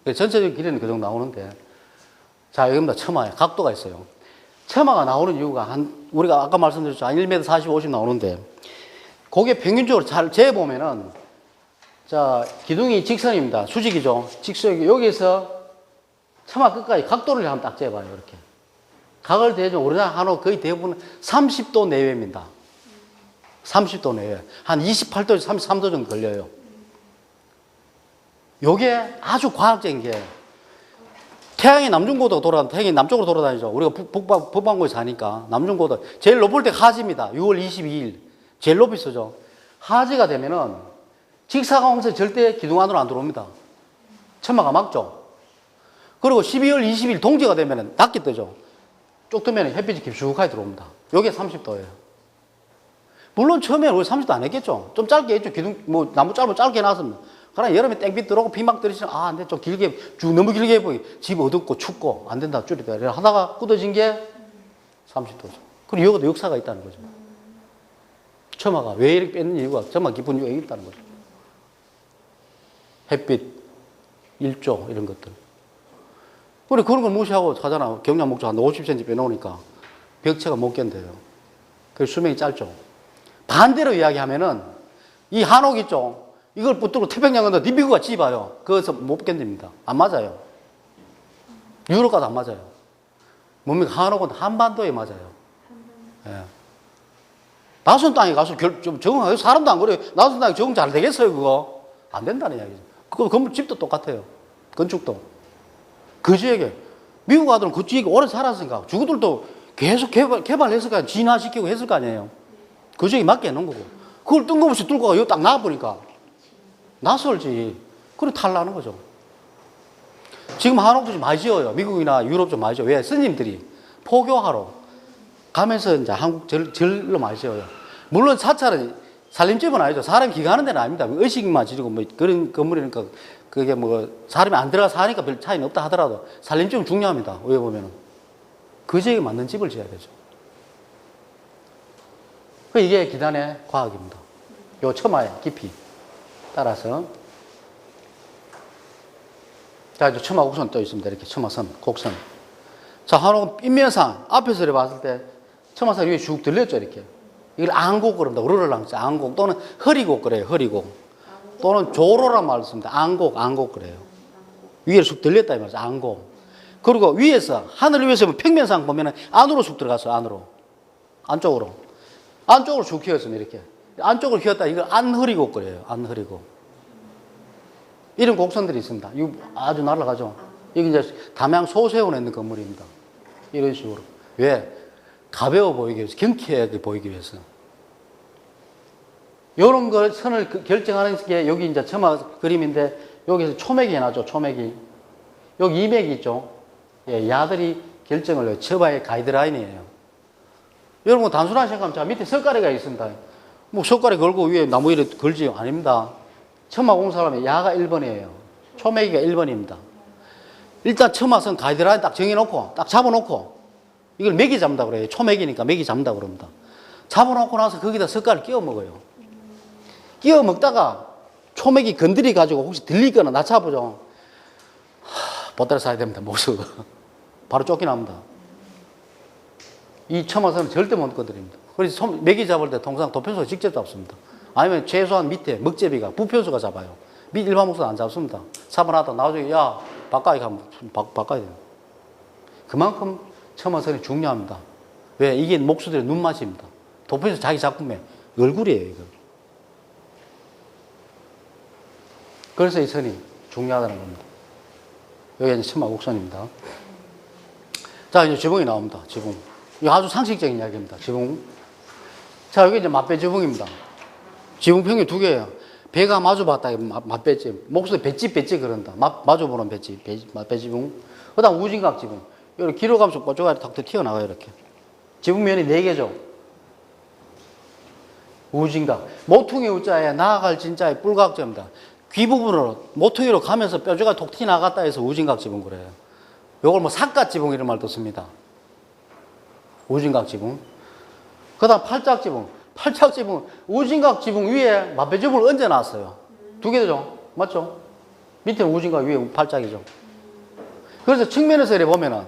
네. 전체적인 길이는 그 정도 나오는데. 자, 여기입니다. 처마에 각도가 있어요. 처마가 나오는 이유가 우리가 아까 말씀드렸죠. 한 1m 40, 50 나오는데, 그게 평균적으로 잘 재보면은, 자, 기둥이 직선입니다. 수직이죠. 직선이 여기서 처마 끝까지 각도를 한번 딱 재봐요. 이렇게. 각을 대죠. 우리나라 한옥 거의 대부분 30도 내외입니다. 30도 내외. 한 28도, 33도 정도 걸려요. 요게 아주 과학적인 게, 태양이 남중고도가 태양이 남쪽으로 돌아다니죠. 우리가 북반구에 사니까. 남중고도. 제일 높을 때 하지입니다. 6월 22일. 제일 높이 쓰죠. 하지가 되면은 직사광선이 절대 기둥 안으로 안 들어옵니다. 처마가 막죠. 그리고 12월 20일 동지가 되면은 낮게 뜨죠. 쭉 뜨면 햇빛이 깊숙하게 들어옵니다. 요게 30도예요. 물론 처음에는 우리 30도 안 했겠죠. 좀 짧게 했죠. 기둥, 뭐, 나무 짧으면 짧게 해놨습니다. 그러나 여름에 땡빛 들어오고 비 막 들이시면, 안 돼. 좀 길게, 너무 길게 해보기. 집 어둡고 춥고, 안 된다. 줄이다. 하다가 굳어진 게 30도죠. 그리고 이것도 역사가 있다는 거죠. 처마가 왜 이렇게 뺏는 이유가, 처마 깊은 이유가 있다는 거죠. 햇빛, 일조, 이런 것들. 그래, 그런 걸 무시하고 가잖아. 경량 목조 한 50cm 빼놓으니까 벽체가 못 견뎌요. 그래서 수명이 짧죠. 반대로 이야기하면은 이 한옥 있죠. 이걸 붙들고 태평양 건너 미국가 집어요. 그래서 못 견딥니다. 안 맞아요. 유럽 가도 안 맞아요. 뭡니까? 한옥은 한반도에 맞아요. 예. 낯선 땅에 가서 적응하고 사람도 안 그래요. 낯선 땅에 적응 잘 되겠어요, 그거? 안 된다는 이야기죠. 그거 건물 집도 똑같아요. 건축도. 그 지역에 미국 아들은 그 지역에 오래 살았으니까 주구들도 계속 개발했을 거 아니에요. 진화시키고 했을 거 아니에요. 그 지역에 맞게 해놓은 거고. 그걸 뜬금없이 뚫고 여기 딱 나와보니까 낯설지. 그래 탈나는 거죠. 지금 한옥도 좀 많이 지어요. 미국이나 유럽 좀 많이 지어요. 왜? 스님들이 포교하러 가면서 이제 한국 절로 많이 지어요. 물론 사찰은 살림집은 아니죠. 사람이 기가하는 데는 아닙니다. 의식만 지르고 뭐 그런 건물이니까 그게 뭐 사람이 안 들어가 사니까 별 차이는 없다 하더라도 살림집은 중요합니다. 왜 보면은 그 지역에 맞는 집을 지어야 되죠. 이게 기단의 과학입니다. 요 처마의 깊이 따라서 자 이제 처마 곡선 떠 있습니다. 이렇게 처마선 곡선. 자 한옥은 인면상 앞에서 봤을 때 처마선 위에 쭉 들렸죠 이렇게. 이걸 안곡 그럽니다. 우르르랑 안곡 또는 허리곡 그래요. 허리곡 또는 조로란 말을 씁니다. 안곡 그래요. 위에 쑥 들렸다 이 말이죠. 안곡. 그리고 위에서 하늘 위에서 평면상 보면은 안으로 쑥 들어갔어요. 안쪽으로 쑥 키웠습니다. 이렇게 안쪽을 휘었다. 이걸 안 흐리고 그래요. 안 흐리고. 이런 곡선들이 있습니다. 이거 아주 날아가죠. 이게 이제 담양 소세원에 있는 건물입니다. 이런 식으로. 왜? 가벼워 보이기 위해서, 경쾌하게 보이기 위해서. 이런 걸 선을 결정하는 게 여기 이제 처마 그림인데 여기서 초맥이 해놨죠. 초맥이. 여기 이맥이 있죠. 예, 야들이 결정을 해요. 처마의 가이드라인이에요. 여러분 단순한 생각하면 자 밑에 석가래가 있습니다. 뭐 석가래 걸고 위에 나무 위에 걸지요? 아닙니다. 처마 공사하면 야가 1번이에요. 초맥이가 1번입니다. 일단 처마선 가이드라인 딱 정해놓고 딱 잡아놓고 이걸 맥이 잡는다 그래요. 초맥이니까 맥이 잡는다 그럽니다. 잡아놓고 나서 거기다 석가를 끼워 먹어요. 끼워 먹다가 초맥이 건드리 가지고 혹시 들리거나 낮춰보죠. 보따리 사야 됩니다. 목수 바로 쫓겨납니다. 이 처마선은 절대 못 건드립니다. 그래서 맥이 잡을 때 통상 도편수가 직접 잡습니다. 아니면 최소한 밑에 먹제비가 부편수가 잡아요. 밑 일반 목수는 안 잡습니다. 잡아놨다 나중에 야 바꿔야 가면 바꿔야 돼요. 그만큼 처마선이 중요합니다. 왜? 이게 목수들의 눈맛입니다. 도편수 자기 작품의 얼굴이에요. 이거. 그래서 이 선이 중요하다는 겁니다. 여기가 이제 처마 곡선입니다. 자, 이제 지붕이 나옵니다. 지붕. 이거 아주 상식적인 이야기입니다. 지붕. 자, 여기 이제 맞배 지붕입니다. 지붕 평균 두 개예요. 배가 마주봤다. 맞배집. 목소리 배집 그런다. 마주보는 배집. 맞배 지붕. 그 다음 우진각 지붕. 이렇게 길어 가면서 꼬쪽아리 탁 튀어나가요. 이렇게. 지붕면이 네 개죠. 우진각. 모퉁이 우자에 나아갈 진자에 뿔각자입니다. 귀 부분으로 모퉁이로 가면서 뼈조가 톡 튀어나갔다 해서 우진각 지붕 그래요. 요걸 뭐 삿갓 지붕 이런 말도 씁니다. 우진각 지붕. 그 다음 팔짝 지붕. 팔짝 지붕. 우진각 지붕 위에 맞배 지붕을 얹어놨어요. 두 개죠. 맞죠? 밑에는 우진각 위에 팔짝이죠. 그래서 측면에서 이렇게 보면은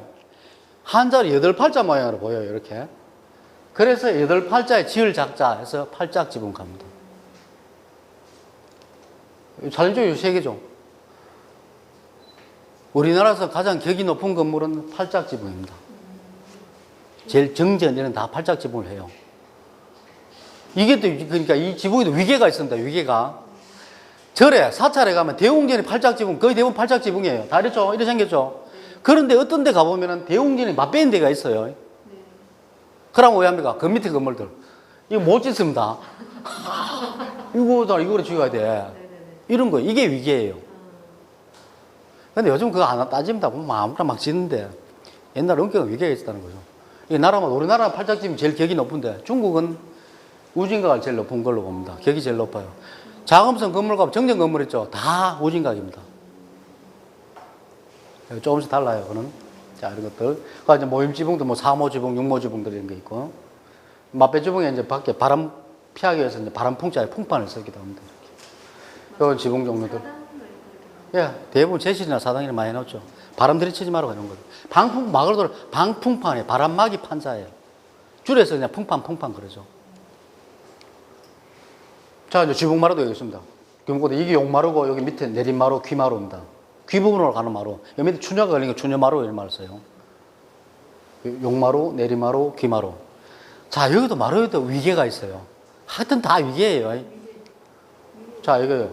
한자리 8팔자 모양으로 보여요. 이렇게. 그래서 8팔자에 지을 작자 해서 팔짝 지붕 갑니다. 사진 중에 세 개죠. 우리나라에서 가장 격이 높은 건물은 팔짝 지붕입니다. 제일 정전 이런 다 팔짝 지붕을 해요. 이게 또 그러니까 이 지붕에도 위계가 있습니다. 위계가 절에 사찰에 가면 대웅전이 팔짝 지붕 거의 대부분 팔짝 지붕이에요. 다 이렇죠. 이렇게 생겼죠. 그런데 어떤 데 가보면은 대웅전이 맞배인 데가 있어요. 그러면 왜 합니까? 그 밑에 건물들 이거 못 짓습니다. 이거를 지어야 돼. 이런 거 이게 위계예요. 근데 요즘 그거 안 따집니다. 보면 아무나 막 짓는데 옛날 원격은 위계가 있었다는 거죠. 이 나라마다 우리나라 팔짝집이 제일 격이 높은데 중국은 우진각을 제일 높은 걸로 봅니다. 격이 제일 높아요. 자금성 건물 가면 정전 건물 있죠. 다 우진각입니다. 조금씩 달라요. 그는 자 이런 것들. 그 이제 모임 지붕도 뭐 4모 지붕, 6모 지붕들 이런 게 있고 맞배 지붕에 이제 밖에 바람 피하기 위해서 이제 바람 풍자에 풍판을 쓰기도 합니다. 이런 지붕 종류들. 예, 대부분 제실이나 사당이나 많이 넣었죠. 바람 들이치지 말고 이런 거죠. 방풍 막을 돌 방풍판에 바람막이 판자예요. 줄여서 그냥 풍판 그러죠. 자, 이제 지붕마루도 여기 있습니다. 이게 용마루고 여기 밑에 내림마루, 귀마루입니다. 귀 부분으로 가는 마루. 여기 밑에 추녀가 걸린 거 추녀마루 이런 말을 써요. 용마루, 내림마루, 귀마루. 자, 여기도 마루에도 위계가 있어요. 하여튼 다 위계예요. 자, 이거요.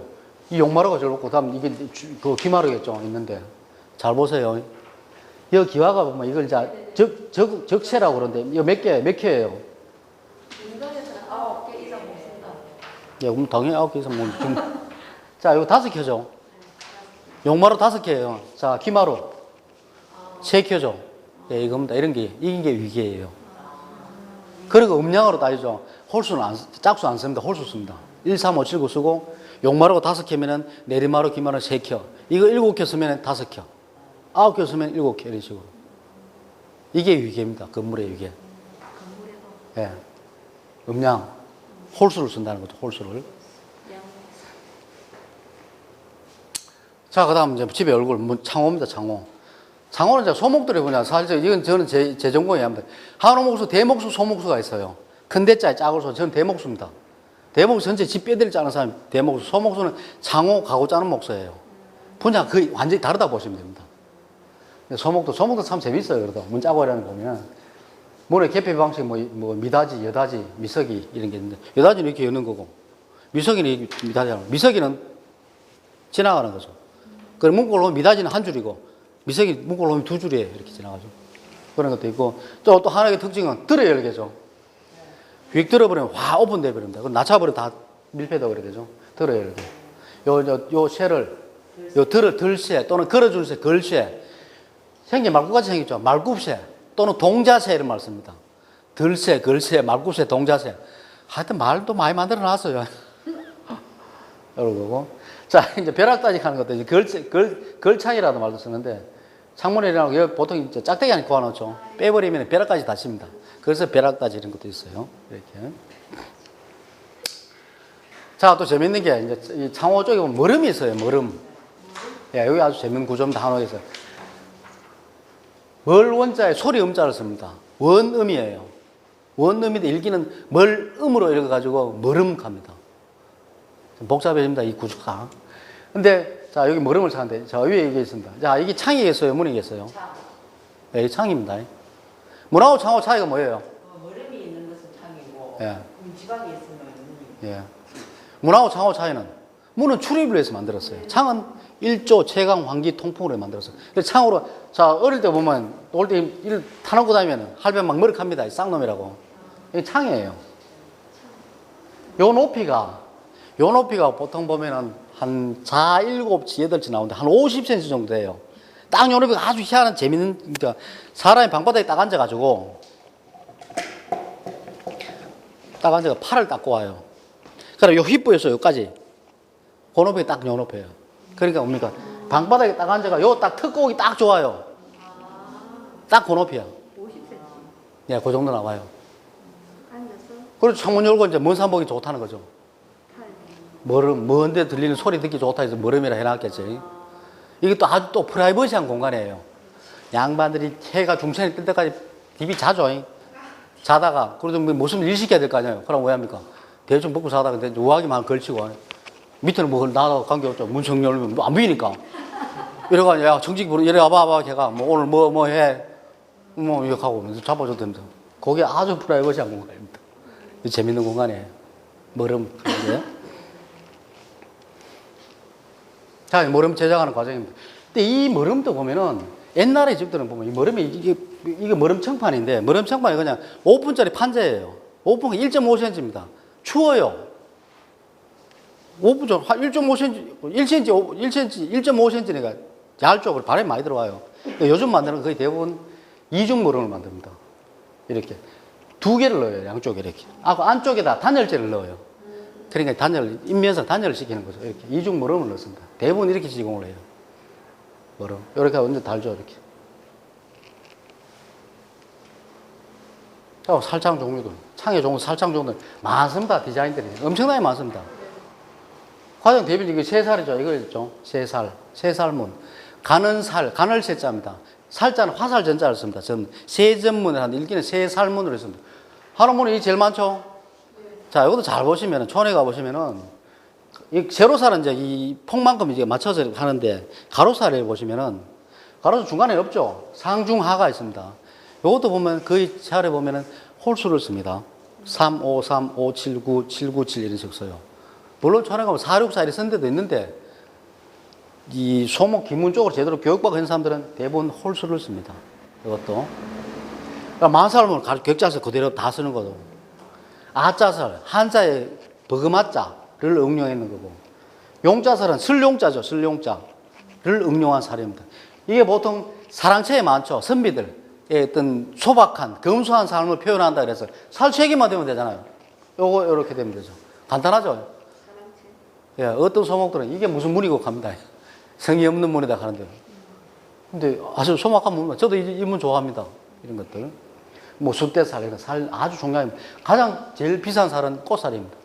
이 용마루가 저렇고, 그 다음 이게 그 귀마루겠죠. 있는데. 잘 보세요. 여기 기와가 보면 이걸 이제 적세라고 그러는데, 이거 몇 켜예요? 운동에서는 9개 이상 못 쓴다. 예, 그럼 당연히 9개 이상 못 쓴다. 자, 이거 5켜죠. 용마루 5켜예요. 자, 귀마루 3켜죠. 예, 이겁니다. 이게 위계예요. 그리고 음량으로 따지죠. 짝수 안 씁니다. 홀수 씁니다. 1, 3, 5, 7, 9 쓰고, 용마루가 5켜면은 내리마루, 귀마루 3켜. 이거 7켜 쓰면 5켜. 9켜 쓰면 7켜. 이런 식으로. 이게 위계입니다. 건물의 위계. 예. 음량. 홀수를 쓴다는 거죠. 홀수를. 자, 그 다음 이제 집의 얼굴. 창호입니다. 창호. 창호는 이제 소목들이 뭐냐. 사실 이건 저는 제 전공이에요. 한호목수, 대목수, 소목수가 있어요. 큰 대자에 작을 소. 저는 대목수입니다. 대목수 전체 집 뼈대를 짜는 사람이 대목수. 소목수는 창호, 가고 짜는 목수예요. 분야가 거의 완전히 다르다 보시면 됩니다. 소목도 참 재밌어요. 그래도 문 짜고 이러는 거 보면. 문의 개폐 방식이 뭐 미닫이, 여닫이, 미석이 이런 게 있는데 여닫이는 이렇게 여는 거고 미석이는 이렇게 미닫이잖아. 미석이는 지나가는 거죠. 그럼 문고 올라오면 미닫이는 한 줄이고 미석이 문고 올라오면 두 줄이에요. 이렇게 지나가죠. 그런 것도 있고 또 하나의 특징은 들어 열개죠. 휙 들어버리면 와 오픈돼 버립니다. 그럼 낮춰버리면 다 밀폐되고 그래야 되죠. 들어 열개. 요 쇠를 요 들쇠 또는 걸어줄 쇠, 걸쇠 생긴 말굽같이 생겼죠. 말굽쇠 또는 동자쇠 이런 말 씁니다. 들쇠, 걸쇠, 말굽쇠, 동자쇠. 하여튼 말도 많이 만들어 놨어요. 이런 거고. 자, 이제 벼락따지 하는 것도 이제 걸창이라는 말도 쓰는데 창문이라고 여기 보통 이제 짝대기 안에 구워놓죠. 빼버리면 벼락까지 닫습니다. 그래서 벼락따지 이런 것도 있어요. 이렇게. 자, 또 재밌는 게 이제 이 창호 쪽에 보면 머름이 있어요. 머름. 예, 여기 아주 재밌는 구조입니다. 한옥에서. 멀 원자에 소리 음자를 씁니다. 원음이에요. 원음인데 읽기는 멀음으로 읽어가지고 머름 갑니다. 복잡해집니다. 이 구조가. 근데 자 여기 머름을 찾는데 자 위에 이게 있습니다. 자 이게 창이겠어요? 문이겠어요? 네, 이게 창입니다. 문하고 창하고 차이가 뭐예요? 머름이 있는 것은 창이고 예. 지방이 있으면 문이. 예. 문하고 창하고 차이는 문은 출입을 위해서 만들었어요. 창은 일조 채광 환기 통풍으로 만들었어요. 그래서 창으로 자 어릴 때 보면 올 때 일 타놓고 다니면 할배 막 머리캅니다. 쌍놈이라고. 이게 창이에요. 요 높이가 보통 보면은 한 4, 7치, 8치 나오는데 한 50cm 정도 돼요. 딱 요 높이가 아주 희한한 재밌는, 그러니까 사람이 방바닥에 딱 앉아가지고 딱 앉아가 팔을 딱 꼬아요. 그러니까 요 힙부에서 여기까지 그 높이가 딱 요 높이에요. 그러니까 뭡니까? 방바닥에 딱 앉아가 요 딱 턱고기 딱 좋아요. 딱 그 높이야. 50cm. 예, 그 정도 나와요. 앉아서 그래서 창문 열고 이제 먼 산 보기 좋다는 거죠. 팔. 먼데 들리는 소리 듣기 좋다 해서 머름이라 해놨겠지. 이게 또 아주 또 프라이버시한 공간이에요. 양반들이 해가 중천에 뜰 때까지 집이 자죠. 자다가, 그래도 무슨 일 시켜야 될 거 아니에요. 그럼 왜 합니까? 대충 먹고 자다가 우아기만 걸치고, 밑에는 뭐 나다가 관계없죠. 문청 열면 안 보이니까. 이래가지고, 야, 정직 부르, 이래 와봐, 걔가. 뭐 오늘 뭐 해. 뭐 이렇게 하고 잡아줘도 됩니다. 그게 아주 프라이버시한 공간입니다. 재밌는 공간이에요. 머름. 자, 머름 제작하는 과정입니다. 근데 이 머름도 보면은 옛날에 집들은 보면 이 머름이 이게 머름 청판인데 머름 청판이 그냥 5분짜리 판재예요. 5분이 1.5cm입니다. 추워요. 5분 한 1.5cm, 1cm, 1.5cm니까 얇죠. 바람이 많이 들어와요. 요즘 만드는 거의 대부분 이중 머름을 만듭니다. 이렇게. 두 개를 넣어요. 양쪽에 이렇게. 안쪽에다 단열재를 넣어요. 그러니까 인면서 단열을 시키는 거죠. 이렇게. 이중 머름을 넣습니다. 대부분 이렇게 시공을 해요. 머름. 이렇게 완전 달죠. 이렇게. 살창 종류도, 창의 종류, 살창 종류도 많습니다. 디자인들이. 엄청나게 많습니다. 가장 대표적인 게 세살이죠. 이거 있죠. 세살문. 가늘 세자입니다. 살자는 화살 전자를 씁니다. 세전문을 하는데 읽기는 세살문으로 씁니다. 한옥문이 제일 많죠? 자, 이것도 잘 보시면은, 촌에 가보시면은, 이 세로살은 이제 이 폭만큼 이제 맞춰서 하는데, 가로살을 보시면은, 가로살 중간에 없죠? 상중하가 있습니다. 이것도 보면 거의 차례 보면은 홀수를 씁니다. 3, 5, 3, 5, 7, 9, 7, 9, 7 이런 식 써요. 물론 촌에 가면 4, 6, 4 이렇게 쓴 데도 있는데, 이 소목 기문 쪽으로 제대로 교육받고 있는 사람들은 대부분 홀수를 씁니다. 이것도. 그러니까 만살문 격자설 그대로 다 쓰는 거죠. 아자설, 한자의 버금아자를 응용했는 거고, 용자설은 슬용자죠. 슬용자를 응용한 사례입니다. 이게 보통 사랑채에 많죠. 선비들의 어떤 소박한, 검소한 삶을 표현한다 그래서 살취얘기만 되면 되잖아요. 요거 이렇게 되면 되죠. 간단하죠. 예, 어떤 소목들은 이게 무슨 문이고 합니다. 성의 없는 문이다 하는데. 근데 아주 소박한 문, 저도 이 문 좋아합니다. 이런 것들. 뭐 숫대살, 이런 살 아주 중요합니다. 가장 제일 비싼 살은 꽃살입니다.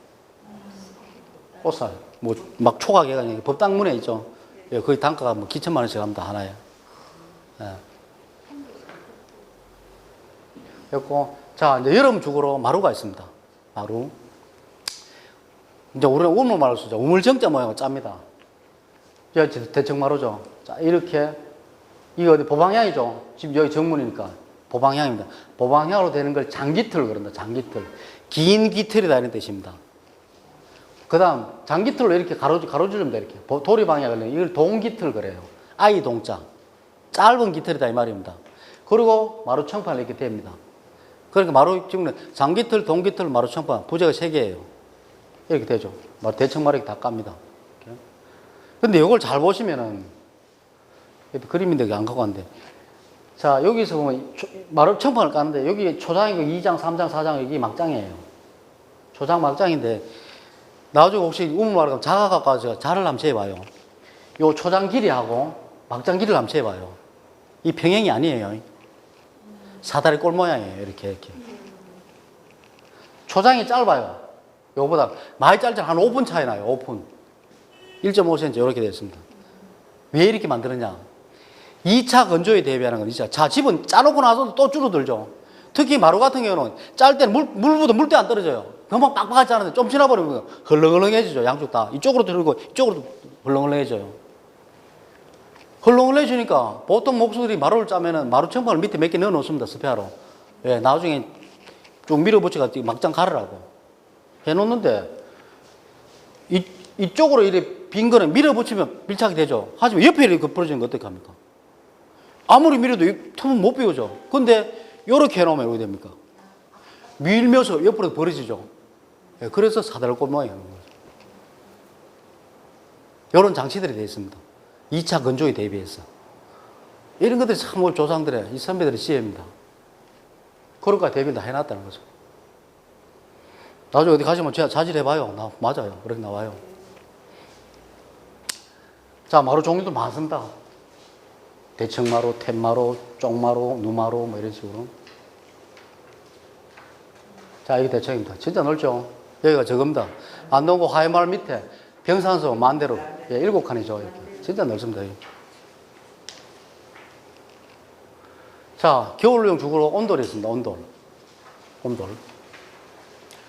꽃살. 뭐 막 초가게가 법당문에 있죠. 예, 거의 단가가 뭐 기천만 원씩 합니다. 하나에. 예. 그리고 자, 이제 여름 주거로 마루가 있습니다. 마루. 이제 우리는 우물마루 쓰죠. 우물정자 모양을 짭니다. 대청마루죠. 자, 이렇게, 이게 어디 보방향이죠. 지금 여기 정문이니까. 보방향입니다. 보방향으로 되는 걸 장기틀 그런다. 장기틀. 긴 기틀이다 이런 뜻입니다. 그 다음 장기틀로 이렇게 가로지릅니다. 이렇게 도리 방향을 이걸 동기틀 그래요. 아이 동자. 짧은 기틀이다 이 말입니다. 그리고 마루청판 이렇게 됩니다. 그러니까 마루 찍는 장기틀, 동기틀, 마루청판 부재가 3개예요. 이렇게 되죠. 대청마루 이렇게 다 깝니다. 이렇게. 근데 이걸 잘 보시면은 그림인데 안 갖고 왔는데 자 여기서 보면 마루청판을 까는데 여기 초장이고 2장, 3장, 4장 여기 막장이에요. 초장 막장인데 나중에 혹시 우물마루 가면 자가 갖고 와서 자를 한번 재봐요. 요 초장 길이하고 막장 길이를 한번 재봐요. 이 평행이 아니에요. 사다리 꼴 모양이에요. 이렇게. 초장이 짧아요. 요거보다 많이 짧지 한 5분 차이 나요. 5분. 1.5cm 이렇게 됐습니다. 왜 이렇게 만드느냐? 2차 건조에 대비하는 건 있죠. 자, 집은 짜놓고 나서도 또 줄어들죠. 특히 마루 같은 경우는 짤 때는 물보다 물때 안 떨어져요. 금방 빡빡하지 않은데 좀 지나버리면 헐렁헐렁해지죠. 양쪽 다. 이쪽으로 들고 이쪽으로 헐렁헐렁해져요. 헐렁헐렁해지니까 보통 목수들이 마루를 짜면은 마루 청판을 밑에 몇 개 넣어 놓습니다. 스페어로. 예, 나중에 쭉 밀어붙여가지고 막장 가르라고 해 놓는데 이쪽으로 이렇게 빈 거는 밀어붙이면 밀착이 되죠. 하지만 옆에 이렇게 부러지는 거 어떻게 합니까? 아무리 밀어도 이 틈은 못 비우죠. 근데 이렇게 해놓으면 어떻게 됩니까? 밀면서 옆으로 버려지죠. 예, 그래서 사다리꼴 모양이 하는 거죠. 이런 장치들이 되어 있습니다. 2차 건조에 대비해서. 이런 것들이 참 조상들의, 이 선배들의 지혜입니다. 그런가 대비 다 해놨다는 거죠. 나중에 어디 가시면 제가 자질해봐요. 맞아요. 그렇게 나와요. 자, 마루 종류도 많습니다. 대청마루, 툇마루, 쪽마루, 누마루, 뭐 이런 식으로. 자, 이게 대청입니다. 진짜 넓죠? 여기가 저겁니다. 안동구 하회마을 밑에 병산소 만대로 7칸이죠. 이렇게. 진짜 넓습니다. 여기. 자, 겨울용 주구로 온돌이 있습니다. 온돌.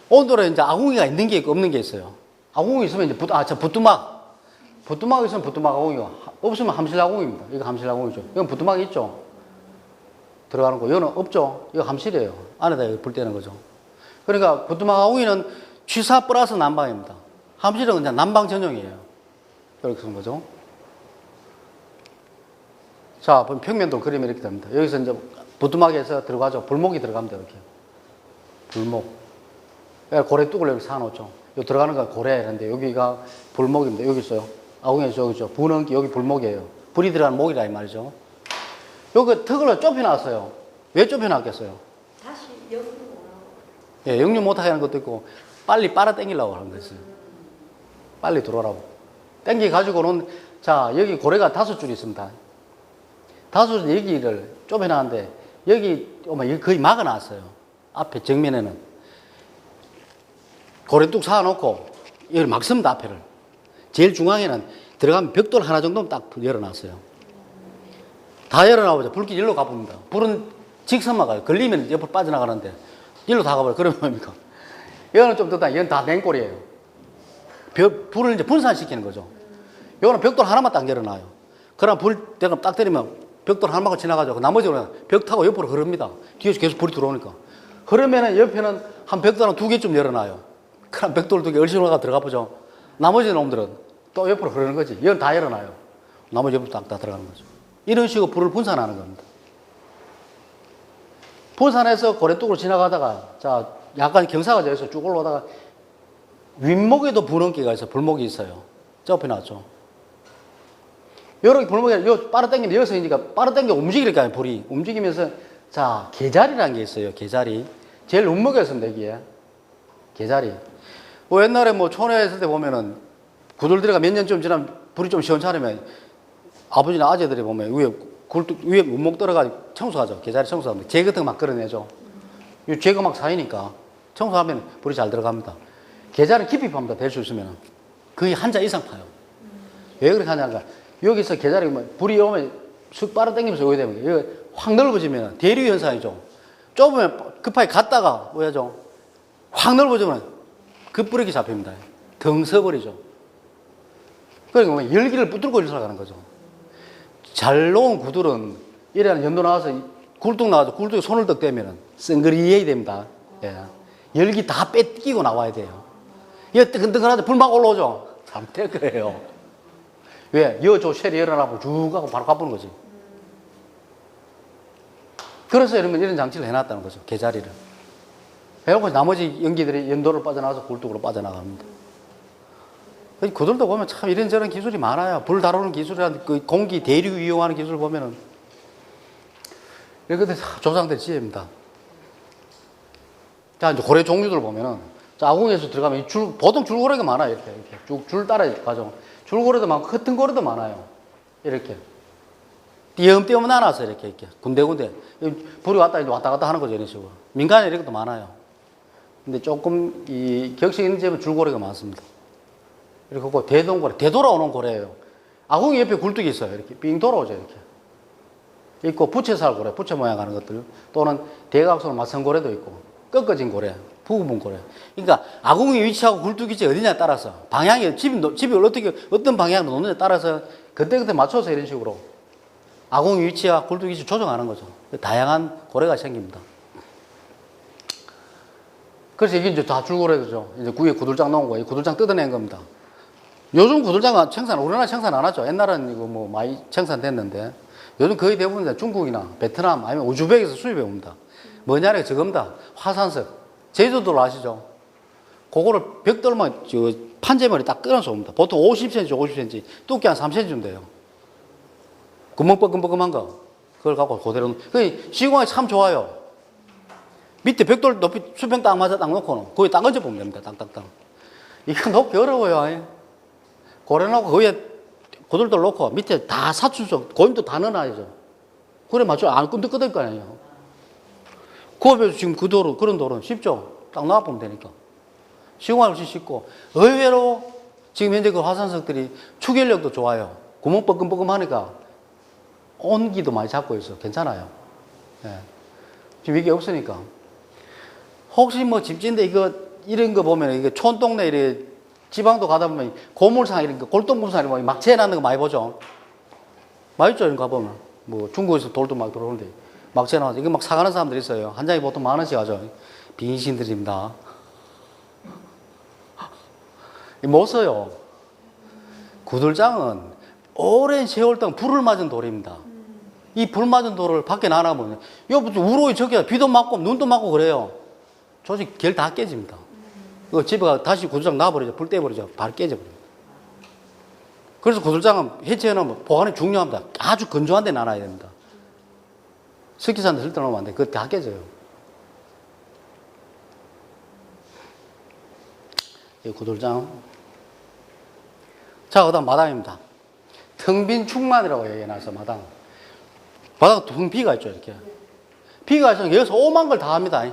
온돌에 이제 아궁이가 있는 게 있고 없는 게 있어요. 아궁이 있으면 이제 부뚜막. 부뚜막 있으면 부뚜막 아궁이고, 없으면 함실 아궁입니다. 이거 함실 아궁이죠. 이건 부뚜막이 있죠. 들어가는 거. 이거는 없죠. 이거 함실이에요. 안에다 불 떼는 거죠. 그러니까 부뚜막 아궁이는 취사 플러스 난방입니다. 함실은 그냥 난방 전용이에요. 이렇게 쓴 거죠. 자, 평면도 그림이 이렇게 됩니다. 여기서 이제 부뚜막에서 들어가죠. 불목이 들어갑니다. 이렇게. 불목. 고래뚝을 여기 사놓죠. 여기 들어가는 건 고래인데 여기가 불목입니다. 여기 있어요. 아궁이에서 여기 있죠. 부는 여기 불목이에요. 불이 들어가는 목이라 이 말이죠. 여기 턱을 좁혀놨어요. 왜 좁혀놨겠어요? 다시 여기로 오라고. 예, 역류 못하게 하는 것도 있고 빨리 빨아 당기려고 하는 거였어요. 빨리 들어오라고. 당겨가지고는 자, 여기 고래가 5줄 있습니다. 5줄 여기를 좁혀놨는데 여기 거의 막아놨어요. 앞에 정면에는. 고래뚝 사놓고 이걸 막습니다. 앞에를. 제일 중앙에는 들어가면 벽돌 하나 정도는 딱 열어놨어요. 다 열어놔보죠. 불길 일로 가봅니다. 불은 직선만 가요. 걸리면 옆으로 빠져나가는데 일로 다 가버려요. 그러면 뭡니까? 이거는 좀 더, 이건 다 냉골이에요. 불을 이제 분산시키는 거죠. 이거는 벽돌 하나만 딱 열어놔요. 그럼 불 딱 때리면 벽돌 하나만 지나가죠. 나머지는 벽 타고 옆으로 흐릅니다. 뒤에서 계속 불이 들어오니까. 그러면은 옆에는 한 벽돌 한 2개쯤 열어놔요. 그럼 벽돌 2개 얼씬하가 들어가 보죠. 나머지 놈들은 또 옆으로 흐르는 거지. 이건 다 열어놔요. 나머지 옆으로 딱 다 들어가는 거죠. 이런 식으로 불을 분산하는 겁니다. 분산해서 고래뚝으로 지나가다가, 자, 약간 경사가 저기서 쭉 올라오다가 윗목에도 분원기가 있어요. 불목이 있어요. 좁혀놨죠. 이렇게 불목이, 요 빨아당기면 여기서 그러니까 빨아당겨 움직이니까 불이 움직이면서, 자, 개자리라는 게 있어요. 개자리. 제일 운목이었습니다, 여기에. 개자리. 옛날에 촌에 있을 때 보면은 구들 들어가 몇 년쯤 지나면 불이 좀 시원찮으면 아버지나 아재들이 보면 위에 운목 떨어가지고 청소하죠. 개자리 청소합니다. 재 같은 거 막 끌어내죠. 이 재가 막 쌓이니까 청소하면 불이 잘 들어갑니다. 개자리는 깊이 팝니다. 될 수 있으면. 거의 한 자 이상 파요. 왜 그렇게 하냐니까 여기서 개자리 불이 오면 쑥 빨아당기면서 오게 됩니다. 여기 확 넓어지면 대류 현상이죠. 좁으면 급하게 갔다가 뭐야죠. 확 넓어지면 급부력이 잡힙니다. 덩 서버리죠. 그러니까 열기를 붙들고 일어나가는 거죠. 잘 놓은 구들은 이래는 연도 나와서 굴뚝 나와서 굴뚝에 손을 떡 대면은 쌩그리해야 됩니다. 예. 열기 다 뺏기고 나와야 돼요. 이거 뜨끈뜨끈하죠? 불 막 올라오죠? 잘못될 거예요. 왜? 여조 쉘이 열어놔고 쭉 하고 바로 가보는 거지. 그래서 이런 장치를 해놨다는 거죠. 개자리를. 해놓고 나머지 연기들이 연도를 빠져나가서 굴뚝으로 빠져나갑니다. 그들도 보면 참 이런저런 기술이 많아요. 불 다루는 기술이란 그 공기 대류 이용하는 기술 보면은 이런 것들 조상들 지혜입니다. 자, 이제 고래 종류들 보면은 자, 아궁이에서 들어가면 보통 줄고래가 많아요. 이렇게 쭉 줄 따라 가죠. 줄고래도 많고 흩은 고래도 많아요. 이렇게 띄엄띄엄 나눠서 이렇게 군데군데 불이 왔다 갔다 하는 거죠. 이런 식으로 민간에 이런 것도 많아요. 근데 조금 이 격식 있는 집은 줄고래가 많습니다. 이렇게 하고 대동고래, 되돌아오는 고래예요. 아궁이 옆에 굴뚝이 있어요. 이렇게 빙 돌아오죠. 이렇게 있고 부채살고래, 부채 모양 하는 것들 또는 대각선 맞선고래도 있고 꺾어진 고래, 부분 고래. 그러니까 아궁이 위치하고 굴뚝 위치 어디냐에 따라서 방향이 집이 어떤 방향으로 놓느냐에 따라서 그때그때 맞춰서 이런 식으로 아궁이 위치와 굴뚝 위치 조정하는 거죠. 다양한 고래가 생깁니다. 그래서 이게 이제 다 줄고래죠. 이제 위에 구들장 나온 거예요. 구들장 뜯어낸 겁니다. 요즘 구들장은 우리나라 생산 안 하죠. 옛날은 이거 뭐 많이 생산됐는데 요즘 거의 대부분 중국이나 베트남 아니면 우즈벡에서 수입해 옵니다. 뭐냐면 저겁니다. 화산석. 제주도를 아시죠? 그거를 벽돌만 판재머리 딱 끊어서 옵니다. 보통 50cm, 50cm, 두께 한 3cm 돼요. 구멍 뻐끔뻐끔한 거. 그걸 갖고 그대로. 시공이 참 좋아요. 밑에 벽돌 높이 수평 딱 맞아 딱 놓고 거기 딱 얹어보면 됩니다. 땅땅땅. 이거 놓기 어려워요. 고래 놓고 거기에 고들돌 놓고 밑에 다 사춘성, 고임도 다 넣어놔야죠. 그래 맞죠? 안 끈적끈적할 거 아니에요. 그거에 지금 그 돌은, 그런 돌은 쉽죠? 딱 놔보면 되니까. 시공하기 훨씬 쉽고, 의외로 지금 현재 그 화산석들이 추결력도 좋아요. 구멍 뻐끔뻐끔 하니까 온기도 많이 잡고 있어. 괜찮아요. 예. 지금 이게 없으니까. 혹시 뭐 집진데 이런 거 보면 이게 촌동네 이래 지방도 가다 보면 고물상 이런 거, 골동물상 이런 거 막 재놨는 거 많이 보죠? 많이 있죠? 이런 거 가보면. 뭐 중국에서 돌도 막 들어오는데 막 재놔서 이거 막 사가는 사람들 있어요. 한 장에 보통 10,000원씩 하죠. 빙신들입니다. 못 써요. 구들장은 오랜 세월 동안 불을 맞은 돌입니다. 이 불 맞은 돌을 밖에 놔놔보면 우로이 저기 비도 맞고 눈도 맞고 그래요. 조직 결 다 깨집니다. 그 집에 가 다시 구들장 놔버리죠. 불 떼버리죠. 바로 깨져버립니다. 그래서 구들장은 해체해놓으면 보관이 중요합니다. 아주 건조한 데 놔놔야 됩니다. 스키산데 쓸데 놓으면 안 돼. 그거 다 깨져요. 이 구들장. 자, 그 다음 마당입니다. 텅 빈 충만이라고 얘기해놔서 마당. 바닥 텅 비가 있죠, 이렇게. 비가 있으면 여기서 오만 걸 다 합니다.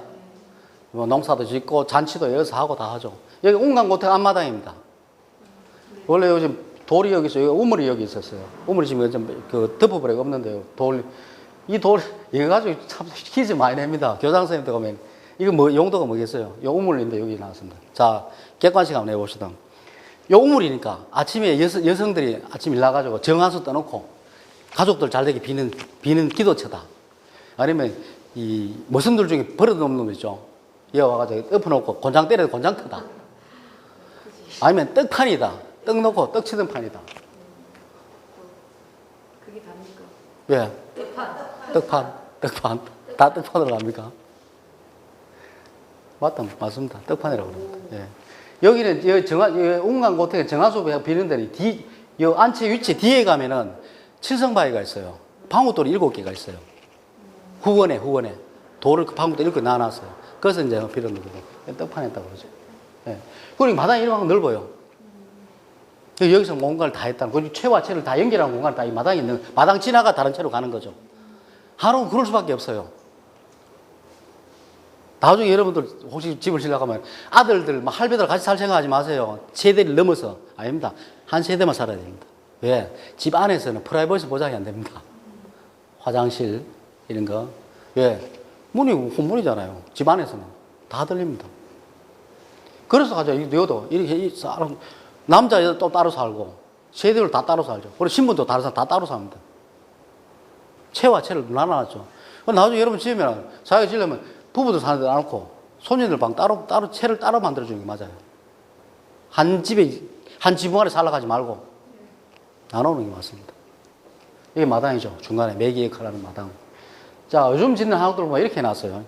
뭐 농사도 짓고, 잔치도 여기서 하고 다 하죠. 여기 운강고택 앞마당입니다. 원래 요즘 돌이 여기 있어요. 우물이 여기 있었어요. 우물이 지금 그 덮어버리가 없는데요. 이 돌, 이거 가지고 참 퀴즈 많이 냅니다. 교장선생님들 가면. 이거 뭐, 용도가 뭐겠어요? 요 우물인데 여기 나왔습니다. 자, 객관식 한번 해봅시다. 요 우물이니까 아침에 여성들이 아침 일 나가지고 정한수 떠놓고 가족들 잘 되게 비는 기도처다. 아니면 이 머슴들 중에 버릇없는 놈 있죠. 얘 와가지고 엎어놓고 곤장 때려도 곤장터다. 아니면 떡판이다. 떡 놓고 떡 치던 판이다. 그게 답니까? 왜? 떡판. 다 떡판으로 갑니까? 맞습니다. 떡판이라고 합니다. 예. 여기는 운강고택에 정화수배 비는 데는 요 안채 위치 뒤에 가면은 칠성바위가 있어요. 방울돌이 7개가 있어요. 후원에. 돌을 방울돌 7개 나눠놨어요. 그래서 이제 비는 거거든요. 떡판했다고 그러죠. 예. 그리고 마당이 이만큼 넓어요. 여기서 뭔가를 다 했다는, 그리고 채와 채를 다 연결하는 공간을 다 이 마당에 있는, 마당 지나가 다른 채로 가는 거죠. 하루 그럴 수밖에 없어요. 나중에 여러분들 혹시 집을 지려가면 아들들, 막 할배들 같이 살 생각하지 마세요. 세대를 넘어서. 아닙니다. 한 세대만 살아야 됩니다. 왜? 집 안에서는 프라이버시 보장이 안 됩니다. 화장실, 이런 거. 왜? 문이 혼문이잖아요. 집 안에서는. 다 들립니다. 그래서 가자. 여도 이렇게 남자, 여자 또 따로 살고, 세대를 다 따로 살죠. 그리고 신분도 다른 사람 다 따로 삽니다. 채와 채를 나눠놨죠. 나중에 여러분 지으면, 자기가 지으려면 부부도 사는 데 안 놓고, 손님들 방 따로, 채를 따로 만들어주는 게 맞아요. 한 집에, 한 지붕 아래 살아가지 말고, 나누는 게 맞습니다. 이게 마당이죠. 중간에 매기 역할을 하는 마당. 자, 요즘 짓는 한옥들 뭐 이렇게 해놨어요.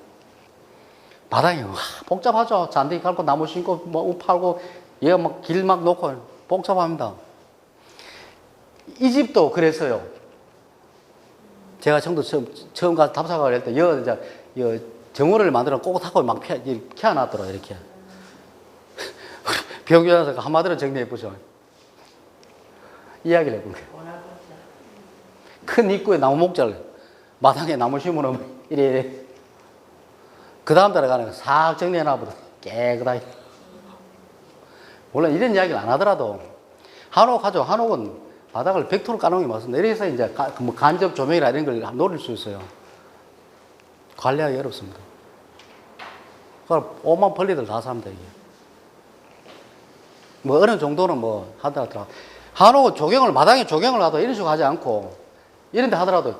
마당이 복잡하죠. 잔디 깔고 나무 심고 뭐 우 팔고 얘가 막 길 막 놓고 복잡합니다. 이 집도 그랬어요. 제가 청도 처음 가서 답사가를 할 때 여 정원을 만들어 꼬꼬타고 막 피워놨더라고요. 이렇게. 병교사가 한마디로 정리해 보죠. 이야기를 해본 거예요. 큰 입구에 나무 목자를 마당에 나무 심으면 이래. 그 다음 달에 가는 거 싹 정리해놔보다 깨끗하게. 물론 이런 이야기를 안 하더라도 한옥 하죠. 한옥은 바닥을 벽토로 까놓은 게 맞습니다. 이래서 이제 뭐 간접 조명이나 이런 걸 노릴 수 있어요. 관리하기 어렵습니다. 그걸 오만 벌리들 다 삽니다, 이게. 뭐 어느 정도는 뭐 하더라도 한옥은 조경을 마당에 조경을 하도 이런 식으로 하지 않고 이런 데 하더라도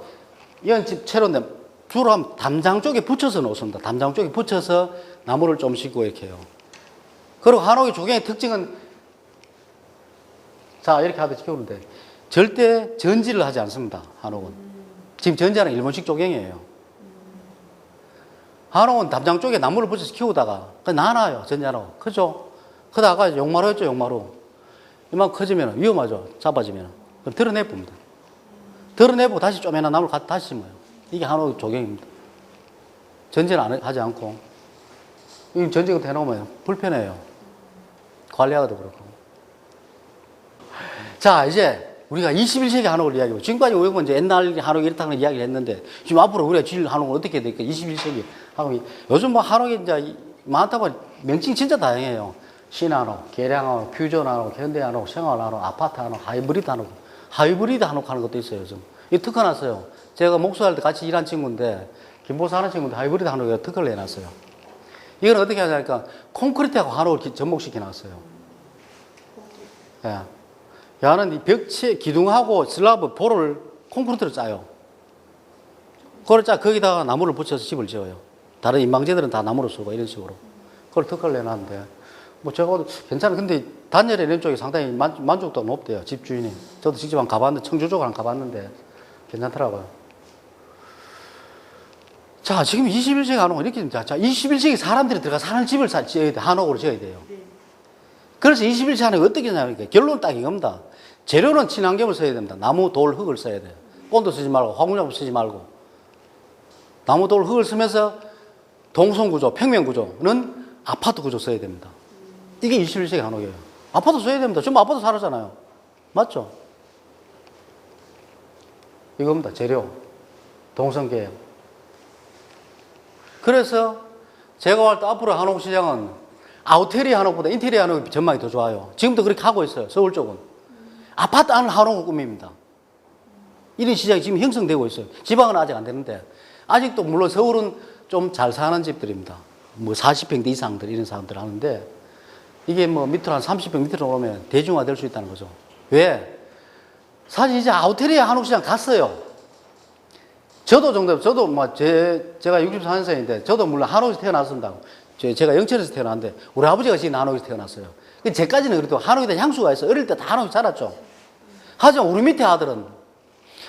이런 집 채로인데 주로 하면 담장 쪽에 붙여서 놓습니다. 담장 쪽에 붙여서 나무를 좀 심고 이렇게 해요. 그리고 한옥의 조경의 특징은 자 이렇게 하듯이 키우는데 절대 전지를 하지 않습니다. 한옥은. 지금 전지하는 일본식 조경이에요. 한옥은 담장 쪽에 나무를 붙여서 키우다가 나눠요. 전지하고. 그죠? 그러다가 용마루였죠. 용마루. 이만큼 커지면 위험하죠. 잡아지면. 그럼 드러내봅니다. 드러내보고 다시 쪼매난 나무를 다시 심어요. 이게 한옥 조경입니다. 전지는 하지 않고. 이 전지 같은 해놓으면 불편해요. 관리하기도 그렇고. 자, 이제 우리가 21세기 한옥을 이야기해요. 지금까지 우리가 이제 옛날 한옥이 이렇다는 이야기를 했는데, 지금 앞으로 우리가 질 한옥은 어떻게 될까? 21세기 한옥이. 요즘 뭐 한옥이 이제 많다고 명칭이 진짜 다양해요. 신한옥, 계량한옥, 퓨전한옥, 현대한옥, 생활한옥, 아파트 한옥, 하이브리드 한옥. 하이브리드 한옥 하는 것도 있어요, 요즘. 이 특허 났어요. 제가 목수할 때 같이 일한 친구인데, 김포사 하는 친구인데 하이브리드 한옥에 특허를 내놨어요. 이건 어떻게 하냐니까, 콘크리트하고 한옥을 접목시켜 놨어요. 예. 야는 이 벽체, 기둥하고 슬라브, 볼을 콘크리트로 짜요. 그걸 짜, 거기다가 나무를 붙여서 집을 지어요. 다른 인방제들은 다 나무를 쓰고 이런 식으로. 그걸 특허를 내놨는데, 뭐 제가 봐도 괜찮아. 근데 단열에 이런 쪽이 상당히 만족도가 높대요. 집주인이. 저도 직접 한번 가봤는데, 청주 쪽을 한번 가봤는데, 괜찮더라고요. 자, 지금 21세기 한옥은 이렇게 됩니다. 자, 21세기 사람들이 들어가 사는 집을 지어야 돼. 한옥으로 지어야 돼요. 그래서 21세기 한옥이 어떻게 하냐니까 결론은 딱 이겁니다. 재료는 친환경을 써야 됩니다. 나무, 돌, 흙을 써야 돼요. 본드 쓰지 말고, 화공작품 쓰지 말고. 나무, 돌, 흙을 쓰면서 동성구조, 평면구조는 아파트 구조 써야 됩니다. 이게 21세기 한옥이에요. 아파트 써야 됩니다. 지금 아파트 살았잖아요. 맞죠? 이겁니다. 재료. 동성계획. 그래서 제가 볼 때 앞으로 한옥 시장은 아우테리어 한옥보다 인테리어 한옥이 전망이 더 좋아요. 지금도 그렇게 하고 있어요. 서울 쪽은. 아파트 안을 한옥을 꾸밉니다. 이런 시장이 지금 형성되고 있어요. 지방은 아직 안 되는데. 아직도 물론 서울은 좀 잘 사는 집들입니다. 뭐 40평대 이상들 이런 사람들 하는데 이게 뭐 밑으로 한 30평 밑으로 오면 대중화 될 수 있다는 거죠. 왜? 사실 이제 아우테리어 한옥 시장 갔어요. 저도 뭐 제가 64년생인데 저도 물론 한옥에서 태어났습니다. 제가 영천에서 태어났는데 우리 아버지가 지은 한옥에서 태어났어요. 제까지는 그래도 한옥에 대한 향수가 있어요. 어릴 때 다 한옥에 자랐죠. 하지만 우리 밑에 아들은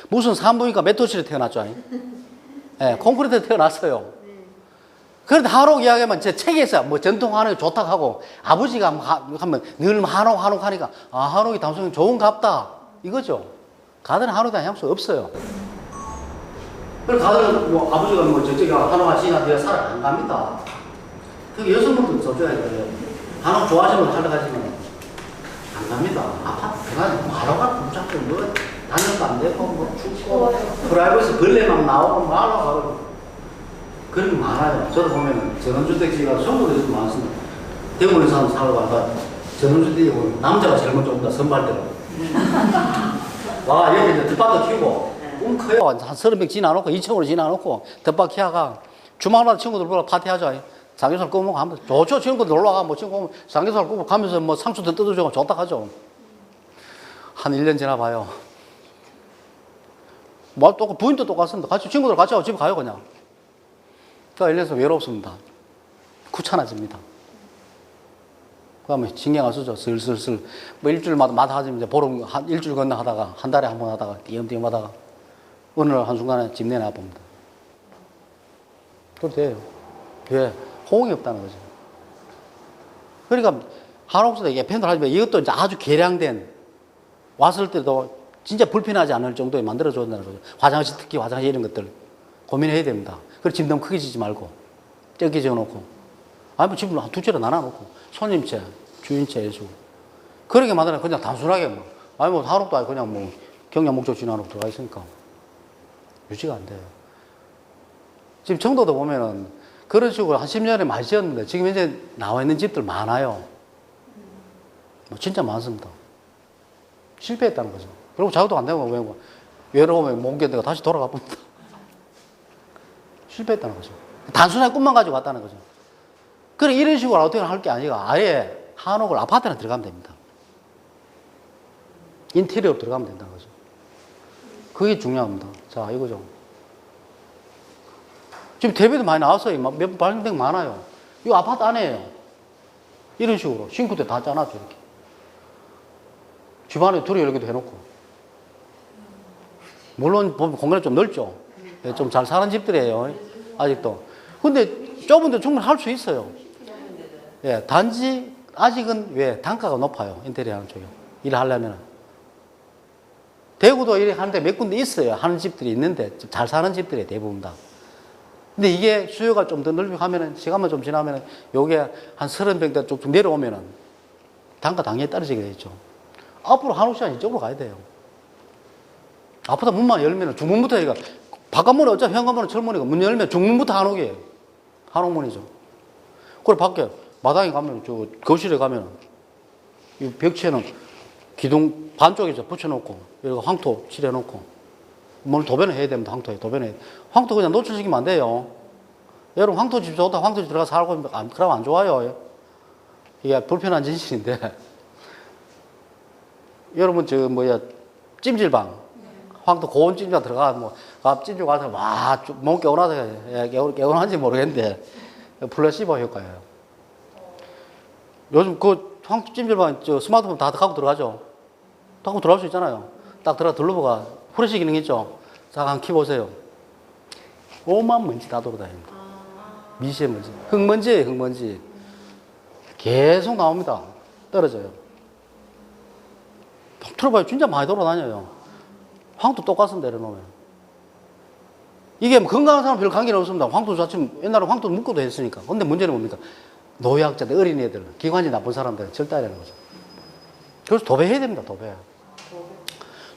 무슨 산부인과 메토실에 태어났죠. 네, 콘크리트에 태어났어요. 그런데 한옥 이야기하면 제 책에서 뭐 전통 한옥이 좋다고 하고 아버지가 하면 늘 한옥 하니까 아, 한옥이 단순히 좋은갑다. 이거죠. 가든은 한옥에 대한 향수가 없어요. 그래서 가든은 뭐 아버지가 뭐 저쪽에 한옥 하시나 내가 살아 안 갑니다. 특히 여성분들 저쪽에 한옥 좋아하시는 분 살러 가시면 안 갑니다. 아파트 들어가면 뭐 한옥 붙잡고 뭐 단열도 안 되고 뭐 춥고 프라이버시 벌레 막 나오고 뭐 하고 그런 게 많아요. 저도 보면 전원주택지가 송도에서 많습니다. 대구에 사는 살러 가다 전원주택에 보면 남자가 제일 먼저 온다. 선발대로. 와 여기 이제 텃밭도 키우고 커요. 한 30명 지나놓고 2층으로 지나놓고 텃밭 키워가 주말마다 친구들 보러 파티하죠. 삼겹살 구워먹고 하면 좋죠. 친구들 놀러가 뭐 친구 삼겹살 구워 가면서 뭐 상추도 뜯어주고 좋다 하죠. 한 1년 지나봐요. 뭐 또 부인도 똑같습니다. 같이 친구들 같이 하고 집에 가요 그냥. 예를 들어서 외롭습니다. 귀찮아집니다. 그 다음에 신경 안 쓰죠. 슬슬슬. 뭐 일주일마다 하지, 이제 보름, 일주일 건너 하다가, 한 달에 한 번 하다가, 띄엄띄엄 하다가, 어느 날 한순간에 집 내놔 봅니다. 그래도 돼요. 왜? 호응이 없다는 거죠. 그러니까, 한옥수도 이게 팬들 하지만 이것도 이제 아주 개량된, 왔을 때도 진짜 불편하지 않을 정도에 만들어준다는 거죠. 화장실, 특히 화장실 이런 것들 고민해야 됩니다. 그리고 집 너무 크게 지지 말고, 적게 지어놓고, 아니면 집을 두 채로 나눠놓고, 손님채, 주인채 해주고. 그렇게 만들면 그냥 단순하게 뭐, 아니 뭐 한옥도 아니고 그냥 뭐 경량 목적 주인한옥 들어가 있으니까 유지가 안 돼요. 지금 청도도 보면은 그런 식으로 한 10년에 많이 지었는데 지금 이제 나와 있는 집들 많아요. 뭐 진짜 많습니다. 실패했다는 거죠. 그리고 자유도 안 되고 왜 외로우면 못 견디고 다시 돌아가 봅니다. 실패했다는 거죠. 단순하게 꿈만 가지고 왔다는 거죠. 그래 이런 식으로 어떻게 할 게 아니라 아예 한옥을 아파트나 들어가면 됩니다. 인테리어로 들어가면 된다는 거죠. 그게 중요합니다. 자, 이거죠. 지금 대비도 많이 나왔어요. 몇 번 발견된 거 많아요. 이거 아파트 안에요. 이런 식으로. 싱크대 다 짜놨죠, 이렇게. 집안에 둘이 이렇게도 해놓고. 물론, 보면 공간이 좀 넓죠. 좀 잘 사는 집들이에요. 아직도. 근데 좁은데 충분히 할 수 있어요. 예, 단지, 아직은 왜? 단가가 높아요. 인테리어 하는 쪽에. 일을 하려면. 대구도 이렇게 하는데 몇 군데 있어요. 하는 집들이 있는데, 잘 사는 집들이 대부분 다. 근데 이게 수요가 좀 더 넓게 하면은, 시간만 좀 지나면은, 요게 한 30평대 쭉 내려오면은, 단가 당연히 떨어지게 되죠. 앞으로 한옥 시장이 이쪽으로 가야 돼요. 아파트 문만 열면은, 중문부터 얘가, 바깥문에 어차피 현관문은 철문이고, 문 열면 중문부터 한옥이에요. 한옥문이죠. 그리고 밖에, 마당에 가면, 거실에 가면, 이 벽체는 기둥 반쪽에 붙여놓고, 여기 황토 칠해놓고, 뭘 도배는 해야 됩니다. 황토에 도배는. 황토 그냥 노출시키면 안 돼요. 여러분 황토집 좋다, 황토집 들어가 살고, 그러면 안 좋아요. 이게 불편한 진실인데. 여러분, 찜질방. 황토 고온 찜질방 들어가, 찜질 가서, 와, 몸 개운하다. 개운한지 모르겠는데, 플라시보 효과예요. 요즘 황토 찜질방, 스마트폰 다 갖고 들어가죠? 다 갖고 들어갈 수 있잖아요. 딱 들어가 둘러보가, 후레쉬 기능 있죠? 자, 한번 켜보세요. 오만 먼지 다 돌아다닙니다. 미세먼지. 흙먼지예요, 흙먼지. 계속 나옵니다. 떨어져요. 들어봐요. 진짜 많이 돌아다녀요. 황토 똑같은 데려 놓으면. 이게 건강한 사람 별로 관계는 없습니다. 황토 자체는 옛날에 황토 묶어도 했으니까. 근데 문제는 뭡니까? 노약자들, 어린애들, 기관지 나쁜 사람들은 절대 안 하는 거죠. 그래서 도배해야 됩니다, 도배.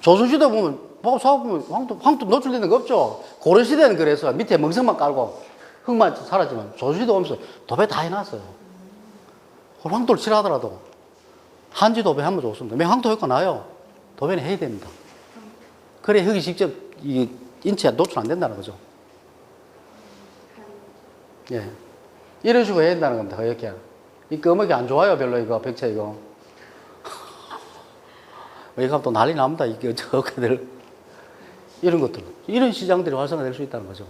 조선시대 보면, 황토 노출되는 거 없죠? 고려시대는 그래서 밑에 멍석만 깔고 흙만 사라지면 조선시대 오면서 도배 다 해놨어요. 황토를 칠하더라도 한지 도배 하면 좋습니다. 왜 황토 효과 나요? 도배는 해야 됩니다. 그래 흙이 직접 인체에 노출 안 된다는 거죠. 예. 이런 식으로 해야 된다는 겁니다. 이렇게. 이 끄먹이 안 좋아요, 별로 이거, 벽체 이거. 이거 또 난리 납니다. 이게 저거들. 이런 것들. 이런 시장들이 활성화될 수 있다는 거죠.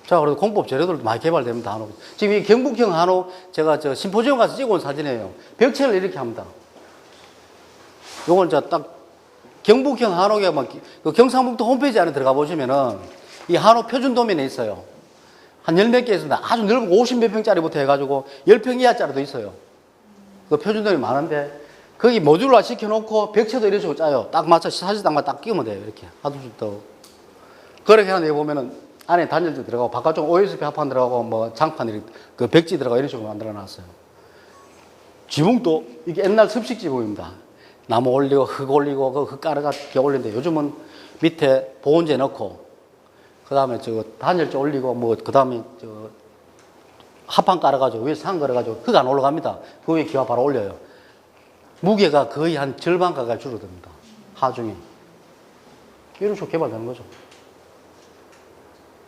자, 그래도 공법 재료들도 많이 개발됩니다. 한옥. 지금 이 경북형 한옥, 제가 심포지엄 가서 찍어온 사진이에요. 벽체를 이렇게 합니다. 요건 딱, 경북형 한옥에 그 경상북도 홈페이지 안에 들어가 보시면은 이 한옥 표준 도면에 있어요. 한 열 몇 개 있습니다. 아주 넓은 50몇 평짜리부터 해가지고 10평 이하짜리도 있어요. 그 표준 도면이 많은데 거기 모듈화 시켜놓고 벽체도 이런 식으로 짜요. 딱 맞춰, 사실 딱 맞춰 딱 끼우면 돼요. 이렇게. 하두도. 그렇게 하는 데 보면은 안에 단열재 들어가고 바깥쪽 OSP 합판 들어가고 장판 이렇게 그 벽지 들어가고 이런 식으로 만들어 놨어요. 지붕도 이게 옛날 습식 지붕입니다. 나무 올리고 흙 올리고 그 흙 깔아가 올리는데 요즘은 밑에 보온재 넣고 그 다음에 단열재 올리고 그 다음에 합판 깔아가지고 위에 산 걸어가지고 흙 안 올라갑니다. 그 위에 기와 바로 올려요. 무게가 거의 한 절반 가까이 줄어듭니다. 하중이. 이런 식으로 개발되는 거죠.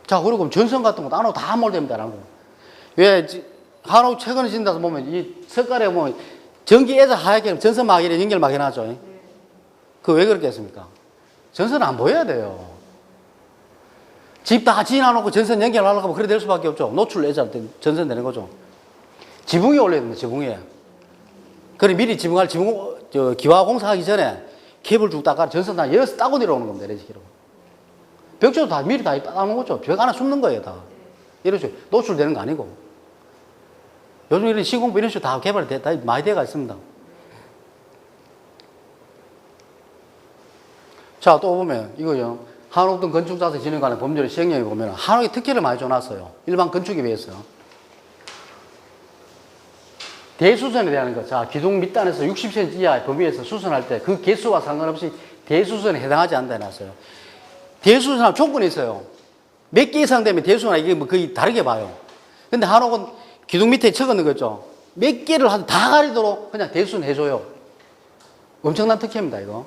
자, 그리고 전선 같은 것도 안으로 다 몰됩니다. 왜, 한옥 최근에 진다서 보면 이 석가래 보면 전기에서 하얗게 전선 막이래 연결 막 해놨죠. 그 왜 그렇겠습니까? 전선은 안 보여야 돼요. 집 다 지나놓고 전선 연결하려고 하면 그래 될 수밖에 없죠. 노출 내자 전선 되는 거죠. 지붕에 올려야 됩니다. 지붕에. 그래 미리 기와 공사하기 전에 케이블 쭉 닦아 전선 다 열어서 따고 내려오는 겁니다. 이런 식으로. 벽조도 다 미리 다 따놓은 거죠. 벽 하나 숨는 거예요. 다. 이러죠. 노출되는 거 아니고. 요즘 이런 시공부 이런 식으로 다 개발이 다 많이 돼가 있습니다. 자, 또 보면 이거요. 한옥동 건축자재 진흥관의 법률의 시행령에 보면 한옥에 특혜를 많이 줘놨어요. 일반 건축에 비해서. 대수선에 대한 거. 자, 기둥 밑단에서 60cm 이하의 범위에서 수선할 때 그 개수와 상관없이 대수선에 해당하지 않는다 해놨어요. 대수선하고 조건이 있어요. 몇 개 이상 되면 대수선하고 이게 뭐 거의 다르게 봐요. 근데 한옥은 기둥 밑에 적어놓은 거죠. 몇 개를 다 가리도록 그냥 대수선 해줘요. 엄청난 특혜입니다, 이거.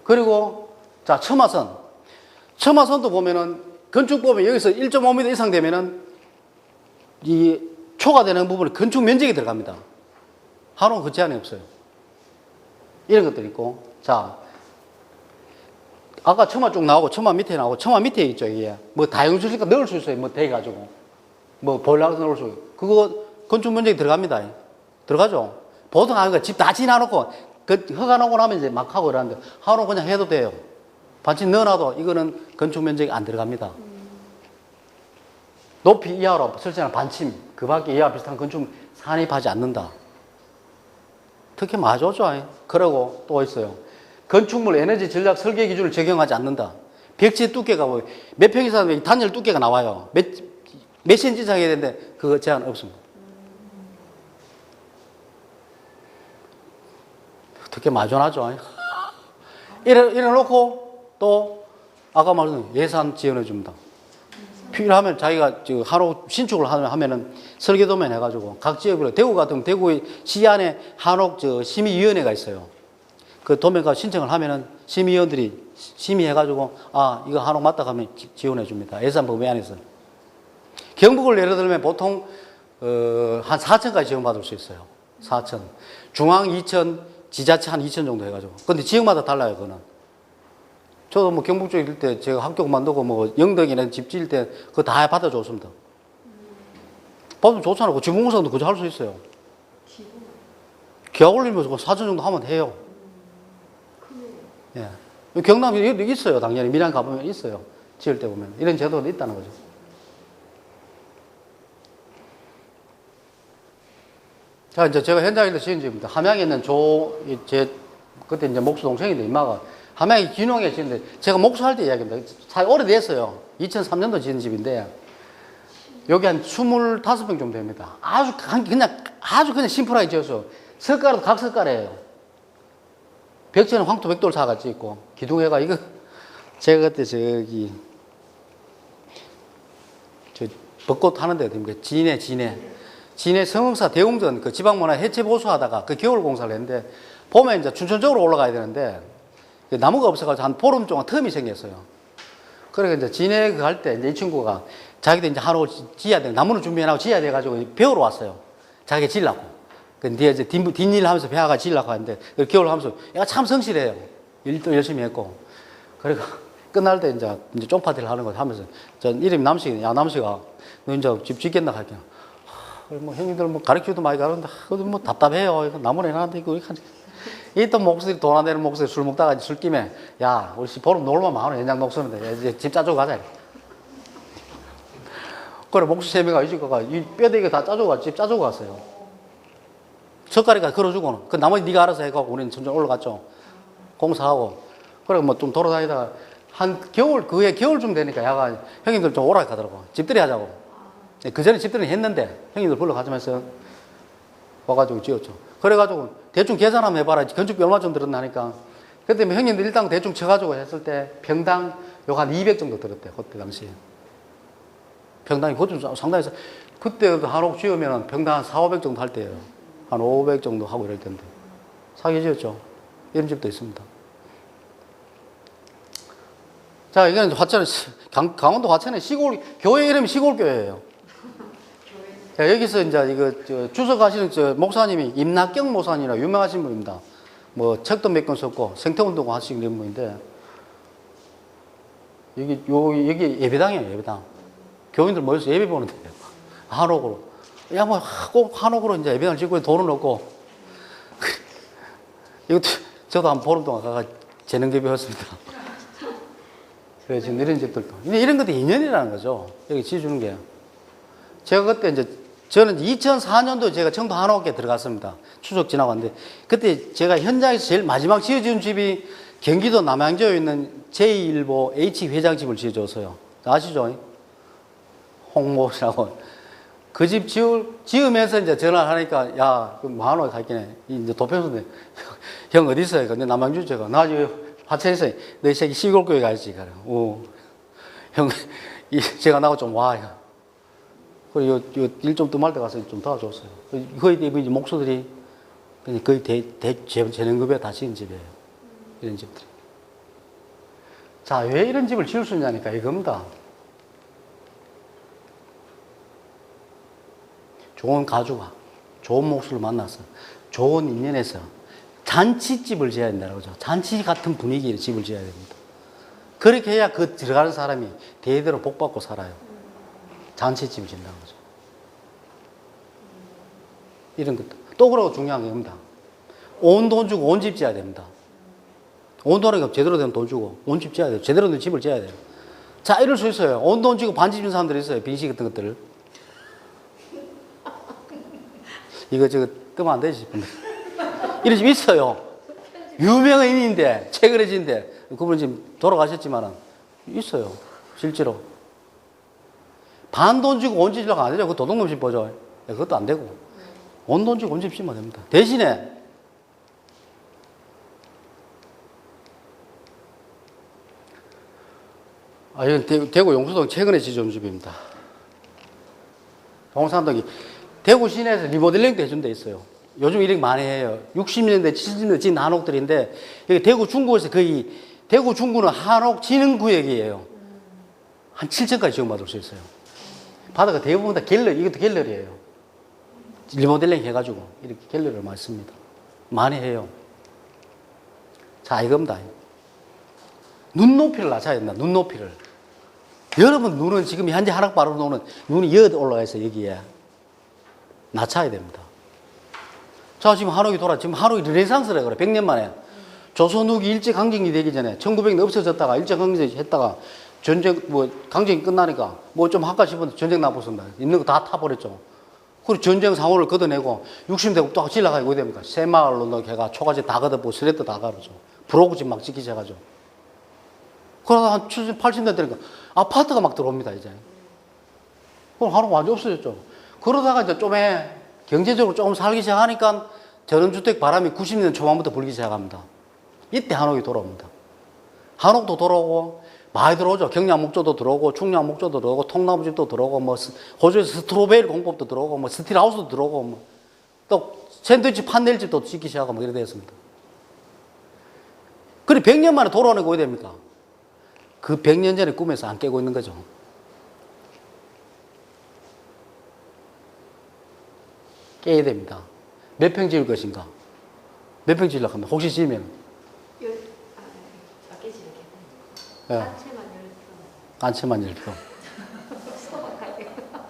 그리고, 자, 처마선. 처마선도 보면은, 건축법에 여기서 1.5m 이상 되면은, 이 초과되는 부분은 건축 면적이 들어갑니다. 한옥은 그 제한이 없어요. 이런 것들이 있고. 자, 아까 처마 쭉 나오고, 처마 밑에 나오고, 처마 밑에 있죠, 이게. 뭐 다용수니까 넣을 수 있어요. 뭐 대가지고. 뭐 보일러 넣을 수 있고. 그거 건축 면적이 들어갑니다. 들어가죠. 보통 아이가 집 다 지나놓고, 허가 나고 나면 이제 막 하고 이러는데, 한옥 그냥 해도 돼요. 반칙 넣어놔도 이거는 건축 면적이 안 들어갑니다. 높이 이하로 설치하는 반침, 그 밖에 이하 비슷한 건축 산입하지 않는다. 특히 맞아죠. 그러고 또 있어요. 건축물 에너지 전략 설계 기준을 적용하지 않는다. 벽지 두께가 뭐 몇 평 이상 단열 두께가 나와요. 몇 cm 이상 해야 되는데 그거 제한 없습니다. 특히 마존하죠. 이래 놓고 또 아까 말씀 예산 지원해 줍니다. 필요하면 자기가 한옥 신축을 하면은 설계도면 해가지고 각 지역으로 대구 같으면 대구 시 안에 한옥 심의위원회가 있어요. 그 도면가 신청을 하면은 심의위원들이 심의해가지고 아 이거 한옥 맞다 하면 지원해 줍니다. 예산 범위 안에서. 경북을 예를 들면 보통 한 4천까지 지원받을 수 있어요. 4천. 중앙 2천, 지자체 한 2천 정도 해가지고. 근데 지역마다 달라요, 그거는. 저도 뭐 경북 쪽에 있을 때 제가 학교 만들고 뭐 영덕이나 집 지을 때 그거 다 받아줬습니다. 받으면 좋잖아요. 그 지붕공사도 그저 할 수 있어요. 계약 올리면서 4천 정도 하면 해요. 예. 경남에 있어요. 당연히 밀양 가보면 있어요. 지을 때 보면. 이런 제도가 있다는 거죠. 자, 이제 제가 현장에서 지은 집입니다. 함양에 있는 그때 이제 목수 동생인데, 임마가 함양이 기농에 지은데, 제가 목수할 때 이야기입니다. 잘 오래됐어요. 2003년도 지은 집인데, 여기 한 25평 정도 됩니다. 아주 그냥 심플하게 지었어요. 석가래도 각석가래예요. 벽체는 황토 벽돌 사같이 있고, 기둥해가 이거, 제가 그때 벚꽃 하는 데가 됩니다. 진해 성흥사 대웅전 그 지방문화 해체 보수하다가 그 겨울 공사를 했는데, 봄에 이제 춘천적으로 올라가야 되는데, 나무가 없어가지고 한 보름 동안 텀이 생겼어요. 그러니까 이제 진해 갈 때 이제 이 친구가 자기도 이제 한옥을 지어야 돼. 나무를 준비해놓고 지어야 돼가지고 배우러 왔어요. 자기가 지으려고. 근데 이제 뒷일 하면서 배워가 지으려고 하는데, 겨울 하면서 얘가 참 성실해요. 일도 열심히 했고. 그러니까 끝날 때 이제 쫑파티를 하는 거 하면서, 전 이름이 남식이네. 야, 남식아, 너 이제 집 짓겠나? 할게요. 뭐 형님들 뭐 가르치도 많이 가는데, 뭐 답답해요. 이거 나무를 해놨는데, 이 또 목소리, 돈 안 되는 목소리 술 먹다가 술김에, 야, 우리 보름 놀면 만원 연장 녹서는데, 이제 집 짜주고 가자. 그래, 목수 3명가 이 집가가 이 뼈대기 다 짜주고 가, 집 짜주고 갔어요. 젓가락까지 걸어주고는. 그 나머지 네가 알아서 해가고, 우리는 천천히 올라갔죠. 공사하고. 그래, 뭐 좀 돌아다니다가, 그해 겨울쯤 되니까 야가 형님들 좀 오라 가더라고. 집들이 하자고. 그 전에 집들이 했는데, 형님들 불러가자면서 와가지고 지었죠. 그래가지고 대충 계산 한번 해봐라. 건축비 얼마쯤 들었나 하니까. 그때 형님들 일당 대충 쳐가지고 했을 때 평당 한 200 정도 들었대. 그때 당시에. 평당이 그것도 상당히 그때 한옥 지으면 평당 한 400, 500 정도 할 때예요. 한 500 정도 하고 이럴 텐데. 사기 지었죠. 이런 집도 있습니다. 자, 이건 화천은, 강원도 화천은 교회 이름이 시골교회예요. 자, 여기서 이제 이거 주석하시는 목사님이 임낙경 목사님이라 유명하신 분입니다. 뭐 책도 몇 권 썼고 생태운동 하시는 분인데, 여기 예배당이에요, 예배당. 교인들 모여서 예배 보는 데예요. 한옥으로. 야, 뭐, 꼭 한옥으로 이제 예배당을 짓고 돈을 넣고. 이것도 저도 한 보름 동안 가서 재능개비 했습니다. 그래, 지금 이런 집들도. 이런 것도 인연이라는 거죠. 여기 지어주는 게. 제가 그때 이제, 저는 2004년도에 제가 청도 한옥에 들어갔습니다. 추석 지나고 왔는데, 그때 제가 현장에서 제일 마지막 지어준 집이 경기도 남양주에 있는 제1보 H 회장집을 지어줬어요. 아시죠? 홍모라고. 그 집 지으면서 이제 전화를 하니까, 야, 그 만원 갈게네. 이제 도평소인데, 형 어디 있어요? 근데 남양주 제가. 나 지금 하천에서, 너 이 새끼 시골교회 가야지. 그래. 형, 제가 나고 좀 와. 그리고 일 좀 뜸할 때 가서 좀 도와줬어요. 거의 대부분 이제 목소들이 거의 재능급에 다 지은 집이에요. 이런 집들이. 자, 왜 이런 집을 지을 수 있냐니까 이겁니다. 좋은 가족과 좋은 목수를 만나서 좋은 인연에서 잔치집을 지어야 된다고 그러죠. 잔치 같은 분위기의 집을 지어야 됩니다. 그렇게 해야 그 들어가는 사람이 대대로 복받고 살아요. 잔치집을 지은다는 거죠. 이런 것도. 또 그러고 중요한 게 겁니다. 온 돈 주고 온 집 지어야 됩니다. 온 돈이 제대로 된 돈 주고 온 집 지어야 돼요. 제대로 된 집을 지어야 돼요. 자, 이럴 수 있어요. 온 돈 주고 반집 준 사람들이 있어요. 빈식 같은 것들을. 이거 뜨면 안 되지 싶은데. 이런 집 있어요. 유명인인데, 최근에 진데, 그분 지금 돌아가셨지만은, 있어요. 실제로. 반 돈 주고 온 집 지려고 안 되죠. 그 도둑놈 집 보죠. 그것도 안 되고. 온 돈 주고 온 집 지면 됩니다. 대신에, 이건 대구 용수동 최근에 지어준 집입니다. 동산동이 대구 시내에서 리모델링도 해준 데 있어요. 요즘 이렇게 많이 해요. 60년대, 70년대 지은 한옥들인데, 여기 대구 중구에서 거의, 대구 중구는 한옥 진흥구역이에요. 한 7층까지 지원받을 수 있어요. 바다가 대부분 다 갤러리, 이것도 갤러리예요. 리모델링 해가지고, 이렇게 갤러리를 많이 씁니다. 많이 해요. 자, 이겁니다. 눈높이를 낮춰야 된다, 눈높이를. 여러분 눈은 지금 현재 한옥 바로 놓는 눈이 여기 올라가 있어요, 여기에. 낮춰야 됩니다. 자, 지금 한옥이 지금 한옥이 르네상스라 그래. 100년 만에. 조선 후기 일제강점기 되기 전에 1900년 없어졌다가 일제강점기 했다가 전쟁, 강점기 끝나니까 좀 할까 싶은데 전쟁 나왔습니다. 있는 거 다 타버렸죠. 그리고 전쟁 상호를 걷어내고 60대국 또 질러가지고 어디 됩니까? 새마을로 걔가 초가지 다 걷어보고 스레트 다 가르죠. 브로그집 막 짓기 시작하죠. 그러다 한 70, 80년 되니까 아파트가 막 들어옵니다, 이제. 그럼 한옥 완전 없어졌죠. 그러다가 이제 좀 경제적으로 조금 살기 시작하니까 전원주택 바람이 90년 초반부터 불기 시작합니다. 이때 한옥이 돌아옵니다. 한옥도 돌아오고, 많이 들어오죠. 경량목조도 들어오고, 충량목조도 들어오고, 통나무집도 들어오고, 호주에서 스트로베리 공법도 들어오고, 스틸하우스도 들어오고, 또 샌드위치 판넬집도 짓기 시작하고, 이래 됐습니다. 그래, 100년 만에 돌아오는 게 어디 됩니까? 그 100년 전에 꿈에서 안 깨고 있는 거죠. 깨야 됩니다. 몇 평 지을 것인가? 몇 평 지으려고 합니다. 혹시 지으면? 안채만 10평.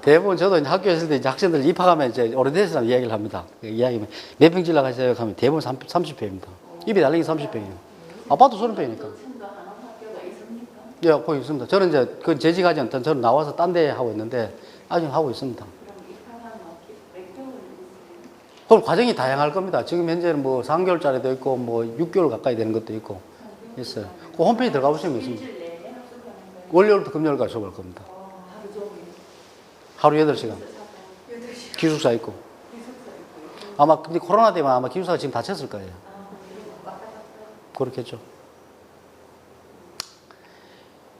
대부분 저도 이제 학교에 있을 때 이제 학생들 입학하면 이제 오래돼서 이야기를 합니다. 이야기하면 몇 평 지으려고 하세요? 하면 대부분 30평입니다. 입에 달리기 30평이에요. 아파트 30평이니까. 예, 거기 있습니다. 저는 이제 그건 재직하지 않던 저는 나와서 딴 데 하고 있는데 아직 하고 있습니다. 그럼 과정이 다양할 겁니다. 지금 현재는 3개월짜리도 있고 6개월 가까이 되는 것도 있고 있어요. 그 홈페이지 들어가 보시면 있습니다. 월요일부터 금요일까지 수업할 겁니다. 하루 8시간. 기숙사 있고. 아마 근데 코로나 때문에 아마 기숙사가 지금 닫혔을 거예요. 그렇겠죠.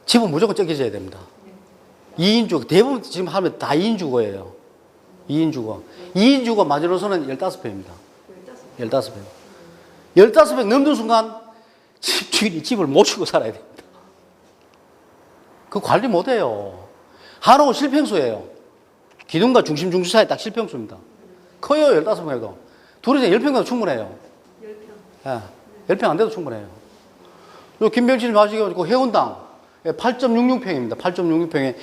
집은 무조건 ጨ겨져야 됩니다. 2인 주거, 대부분 지금 하면 다 2인 주거예요. 2인 주거. 2인 주거 마지노선은 15평입니다. 15평. 15평 넘는 순간 집주인이 집을 못 주고 살아야 됩니다. 그 관리 못 해요. 한옥은 실평수예요. 기둥과 중심 사이에 딱 실평수입니다. 커요, 15평에도. 둘이서 10평도 충분해요. 10평. 예, 10평 안 돼도 충분해요. 김병진님 하시고, 그 해운당. 8.66평입니다. 8.66평에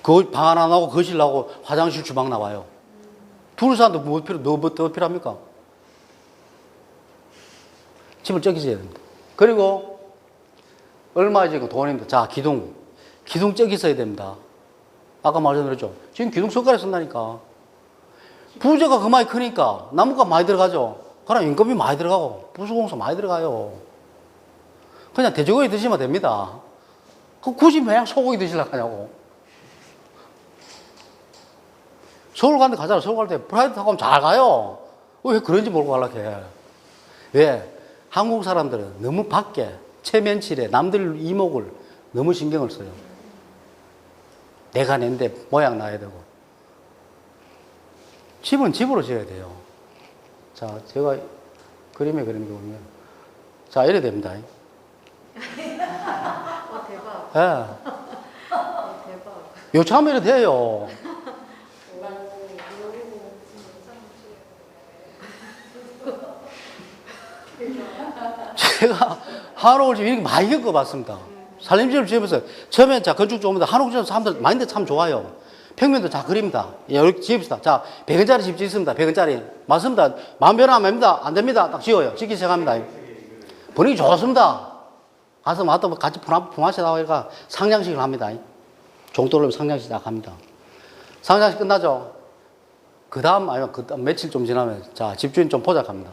그 방 하나 나오고 거실 나오고 화장실 주방 나와요. 둘 사는데 더 필요합니까? 집을 쩍이셔야 됩니다. 그리고 얼마이지 그 돈입니다. 자, 기둥 쩍이 써야 됩니다. 아까 말씀드렸죠. 지금 기둥 석가래 쓴다니까. 부재가 그만이 크니까 나무가 많이 들어가죠. 그럼 인건비 많이 들어가고 부수공사 많이 들어가요. 그냥 돼지고기 드시면 됩니다. 굳이 그냥 소고기 드시려고 하냐고. 서울 가는데 가잖아. 서울 갈 때 프라이드 타고 가면 잘 가요. 왜 그런지 모르고 가려고 해. 왜? 한국 사람들은 너무 밖에 체면칠에 남들 이목을 너무 신경을 써요. 내가 낸데 모양 나야 되고. 집은 집으로 지어야 돼요. 자, 제가 그림에 그린 거 보면 자, 이래 됩니다. 대박. 예. 대박. 요참에 이래 돼요. 제가 한옥을 지금 이렇게 많이 겪어봤습니다. 살림집을 지으면서 처음엔 자 건축 좋습니다. 한옥 지어서 사람들 마인드 참 좋아요. 평면도 다 그립니다. 이렇게 지읍시다. 자, 100원짜리 집 짓습니다. 100원짜리. 맞습니다. 마음 변화 안 됩니다. 안 됩니다. 딱 지어요. 짓기 시작합니다. 분위기 좋습니다. 가서 맞다 같이 품앗이 나오니까 상장식을 합니다. 종도로 상장식 시작합니다. 상장식 끝나죠. 그 다음 며칠 좀 지나면 자 집주인 좀 포작합니다.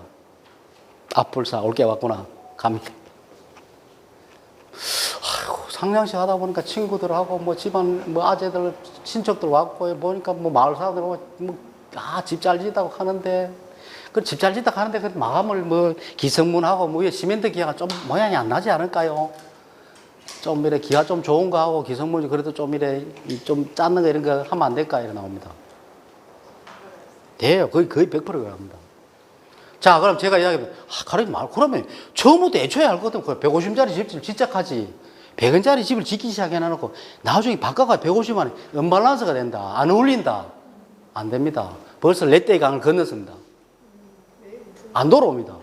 앞불사 올게 왔구나 갑니다. 아이고, 상냥식 하다 보니까 친구들하고 뭐 집안 뭐 아재들 친척들 왔고 보니까 뭐 마을 사람들 집 잘 짓다고 하는데 그 집 잘 짓다고 하는데 그 마감을 뭐 기성문하고 뭐 위에 시멘트 기아가 좀 모양이 안 나지 않을까요? 좀 이래 기아 좀 좋은 거 하고 기성문이 그래도 좀 이래 좀 짰는 거 이런 거 하면 안 될까 이래 나옵니다. 돼요. 거의 100%가 합니다. 자, 그럼 제가 이야기하면, 가르치 말고, 그러면 처음부터 애초에 할 것 같으면 150짜리 집을 진작하지. 100원짜리 집을 짓기 시작해놔놓고, 나중에 바꿔가 150만 원, 언밸런스가 된다. 안 어울린다. 안 됩니다. 벌써 렛대의 강을 건넜습니다. 안 돌아옵니다.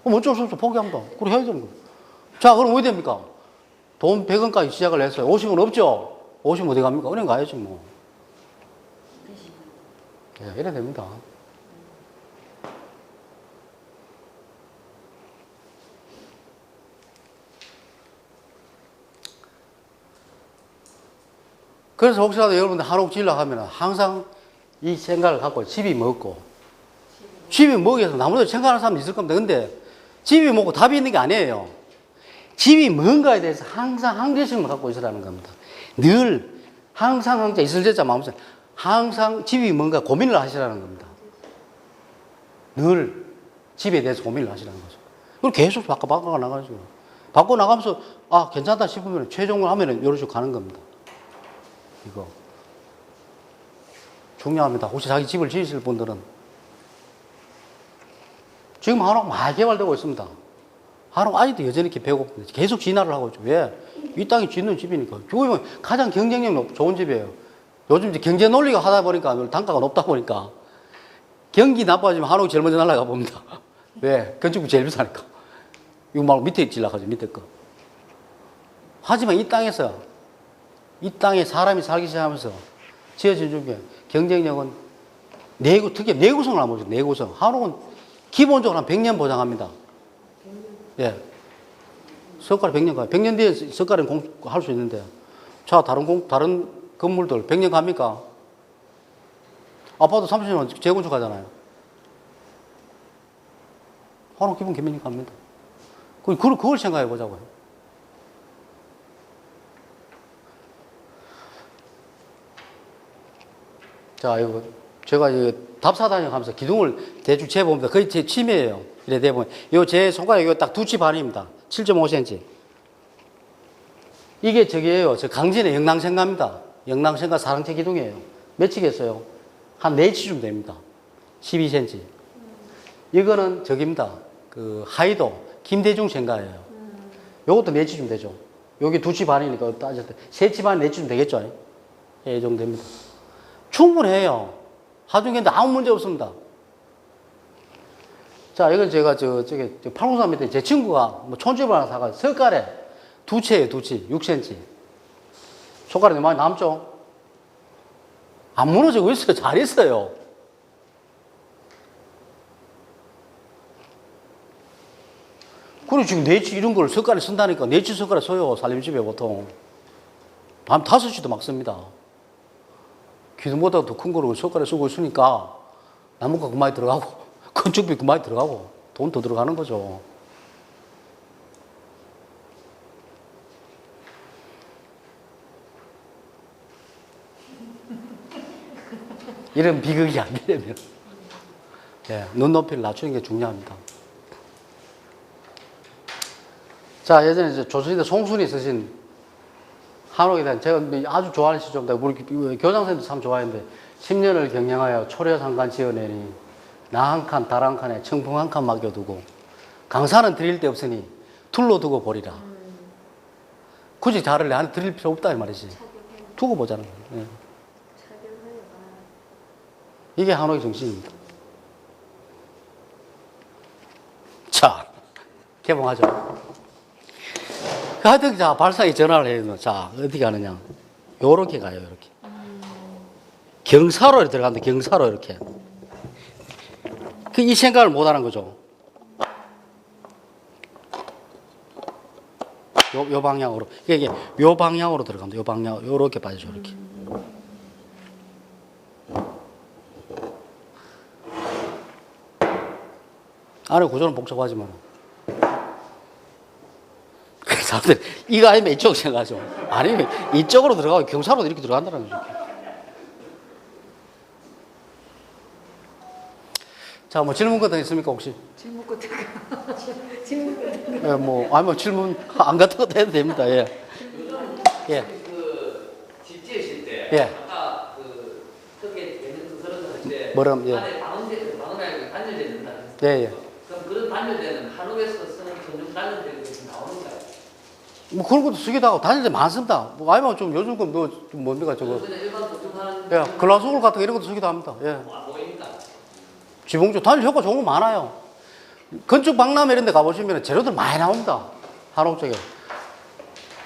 그럼 어쩔 수 없어. 포기합니다. 그래 해야 되는 거예요. 자, 그럼 어디 됩니까? 돈 100원까지 시작을 했어요. 50원 없죠? 50원 어디 갑니까? 은행 가야지, 뭐. 예, 이래 됩니다. 그래서 혹시라도 여러분들 한옥 지으려고 하면 항상 이 생각을 갖고 집이 먹고 집이 먹기 위해서 나무도 생각하는 사람이 있을 겁니다. 근데 집이 먹고 답이 있는 게 아니에요. 집이 뭔가에 대해서 항상 항제심을 갖고 있으라는 겁니다. 늘 항상 항자 있을 제자 마음속 항상 집이 뭔가 고민을 하시라는 겁니다. 늘 집에 대해서 고민을 하시라는 거죠. 그걸 계속 바꿔 나가죠. 바꿔 나가면서 아 괜찮다 싶으면 최종을 하면은 이런 식으로 가는 겁니다. 이거 중요합니다. 혹시 자기 집을 지으실 분들은 지금 한옥 많이 개발되고 있습니다. 한옥 아직도 여전히 이렇게 배고픕니다. 계속 진화를 하고 있죠. 왜? 이 땅이 짓는 집이니까. 보면 가장 경쟁력 좋은 집이에요. 요즘 이제 경제 논리가 하다 보니까 단가가 높다 보니까 경기 나빠지면 한옥이 제일 먼저 날아가 봅니다. 왜? 건축비 제일 비싸니까. 이거 말고 밑에 질러가죠. 밑에 거. 하지만 이 땅에서 이 땅에 사람이 살기 시작하면서 지어진 중에 경쟁력은 특히 내구성을 한번 보죠. 내구성. 한옥은 기본적으로 한 100년 보장합니다. 예. 석가래 100년 가요. 100년 뒤에 석가래는 할 수 있는데. 자, 다른 건물들 100년 갑니까? 아파트 30년 재건축 하잖아요. 한옥 기본 개면이 갑니다. 그걸 생각해 보자고요. 자, 이거 제가 답사다녀 가면서 기둥을 대충 재봅니다. 거의 제 취미예요. 이래 대보면 제 손가락 이거 딱 2치 반입니다. 7.5cm. 이게 저기예요. 저 강진의 영랑생가입니다. 영랑생가 사랑채 기둥이에요. 몇 치겠어요? 한 4치쯤 됩니다. 12cm. 이거는 저기입니다. 그 하이도 김대중 생가예요. 요것도 4치쯤 되죠. 여기 2치 반이니까 따졌을 때 3치 반, 4치쯤 되겠죠? 예, 이 정도 됩니다. 충분해요. 하중인데 아무 문제 없습니다. 자, 이건 제가 팔공산 밑에 제 친구가 뭐 촌집을 하나 사가지고 석가래 두 채예요, 두 채. 6cm. 손가락이 많이 남죠? 안 무너지고 있어요. 잘 있어요. 그리고 지금 네치 이런 걸 젓가락에 쓴다니까. 네치 젓가락 써요. 살림집에 보통. 한 5시도 막 씁니다. 기둥보다 더 큰 거로 젓가락에 쓰고 있으니까 나무가 그만이 들어가고 건축비 그만이 들어가고 돈 더 들어가는 거죠. 이런 비극이 안 되려면 예, 눈높이를 낮추는 게 중요합니다. 자, 예전에 이제 조선시대 송순이 쓰신 한옥에 대한 제가 아주 좋아하는 시조입니다. 우리 교장선생님도 참 좋아했는데 10년을 경영하여 초려상간 지어내니 나 한 칸, 달 한 칸에 청풍 한 칸 맡겨두고 강사는 드릴 데 없으니 툴로 두고 보리라. 굳이 달을 안에 드릴 필요 없다 이 말이지. 두고 보자는 거예요. 예. 이게 한옥의 정신입니다. 자, 개봉하죠. 하여튼, 자, 발상이 전화를 해요. 자, 어떻게 가느냐. 요렇게 가요, 요렇게. 경사로 들어간다, 경사로 이렇게. 이 생각을 못 하는 거죠. 요 방향으로. 이게 요 방향으로 들어간다, 요 방향, 요렇게 빠지죠, 이렇게. 안에 구조는 복잡하지만. 사람들 이거 아니면 이쪽 생각하죠. 아니면 이쪽으로 들어가고 경사로 이렇게 들어간다는 거죠. 자, 뭐 질문 같은 거 있습니까 혹시? 질문 같은 거. 질문 같은 거. 예, 뭐 아니 뭐 질문 안 같은 것도 해도 됩니다. 예. 예. 집 지으실 때 예. 아까 흙에 예능도 그런 거할때 뭐람, 예. 안에 방음에 단열재 된다. 예, 예. 그럼 그런 단열재는 한옥에서 쓰는 전용 단열재가 나오는가요? 뭐 그런 것도 쓰기도 하고 단일제 많습니다. 뭐 아니면 좀 요즘 거뭐 뭡니까 저거? 그냥 일반 건축하는 예, 글라스홀 같은 거 이런 것도 쓰기도 합니다. 예. 보입니까? 지붕조 단일 효과 좋은 거 많아요. 건축 박람회 이런 데 가보시면 재료들 많이 나옵니다. 한옥 쪽에.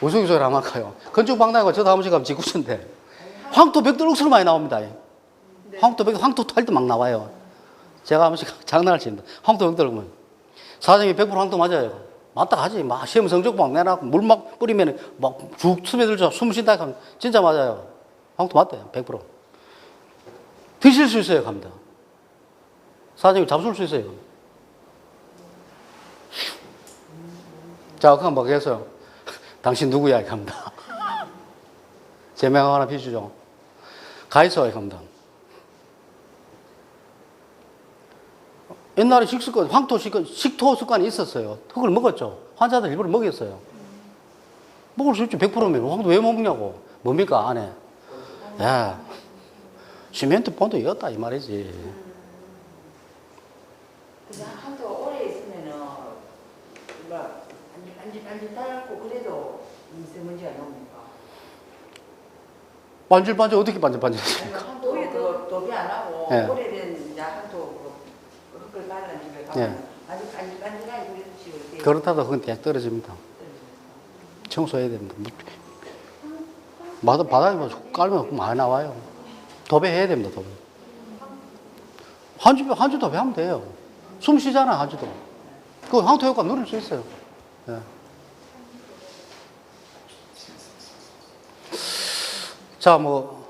무슨 소리 안 할까요? 건축 박람회 저도 한 번씩 가면 지구촌인데 황토 벽돌 억수로 많이 나옵니다. 황토 벽돌, 황토 탈 때 막 나와요. 제가 한 번씩 장난을 칩니다. 황토 벽돌 보면 사장님이 100% 황토 맞아요. 맞다 가지. 막 시험 성적 막 내놔고 물 막 뿌리면 막 쭉 스며들죠. 숨 쉰다 하면 진짜 맞아요. 황토 맞대요. 100%. 드실 수 있어요. 갑니다. 사장님 잡술 수 있어요. 자, 그럼 막 해서 당신 누구야? 이렇게 합니다. 제 명함 하나 비주죠. 가있어. 이렇게 합니다. 옛날에 식습관, 식토 습관이 있었어요. 흙을 먹었죠. 환자들 일부러 먹였어요. 먹을 수 있죠. 100%면. 황토 왜 먹냐고. 뭡니까, 안에. 야, 시멘트 본도 이었다, 이 말이지. 근데 한도 오래 있으면은 막 반질반질하고 그래도 미세먼지가 나옵니까? 반질반질, 어떻게 반질반질했습니까? 한도 도배 안 하고 예. 오래된 이제 한도 흙을 발라낸 집에 예. 가면 아주 반질반질하게 그래도 지울 때 그렇다고 그건 대학 떨어집니다. 청소해야 됩니다. 바닥에 뭐 깔면 많이 나와요. 도배해야 됩니다, 도배. 한 주 도배하면 돼요. 숨 쉬잖아, 한 주도. 그 황토 효과 누릴 수 있어요. 예. 자, 뭐,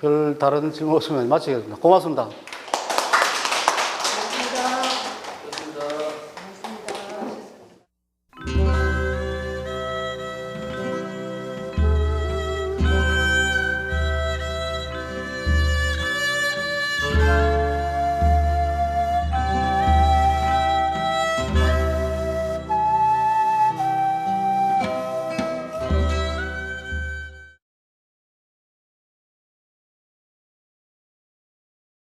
별 다른 질문 없으면 마치겠습니다. 고맙습니다.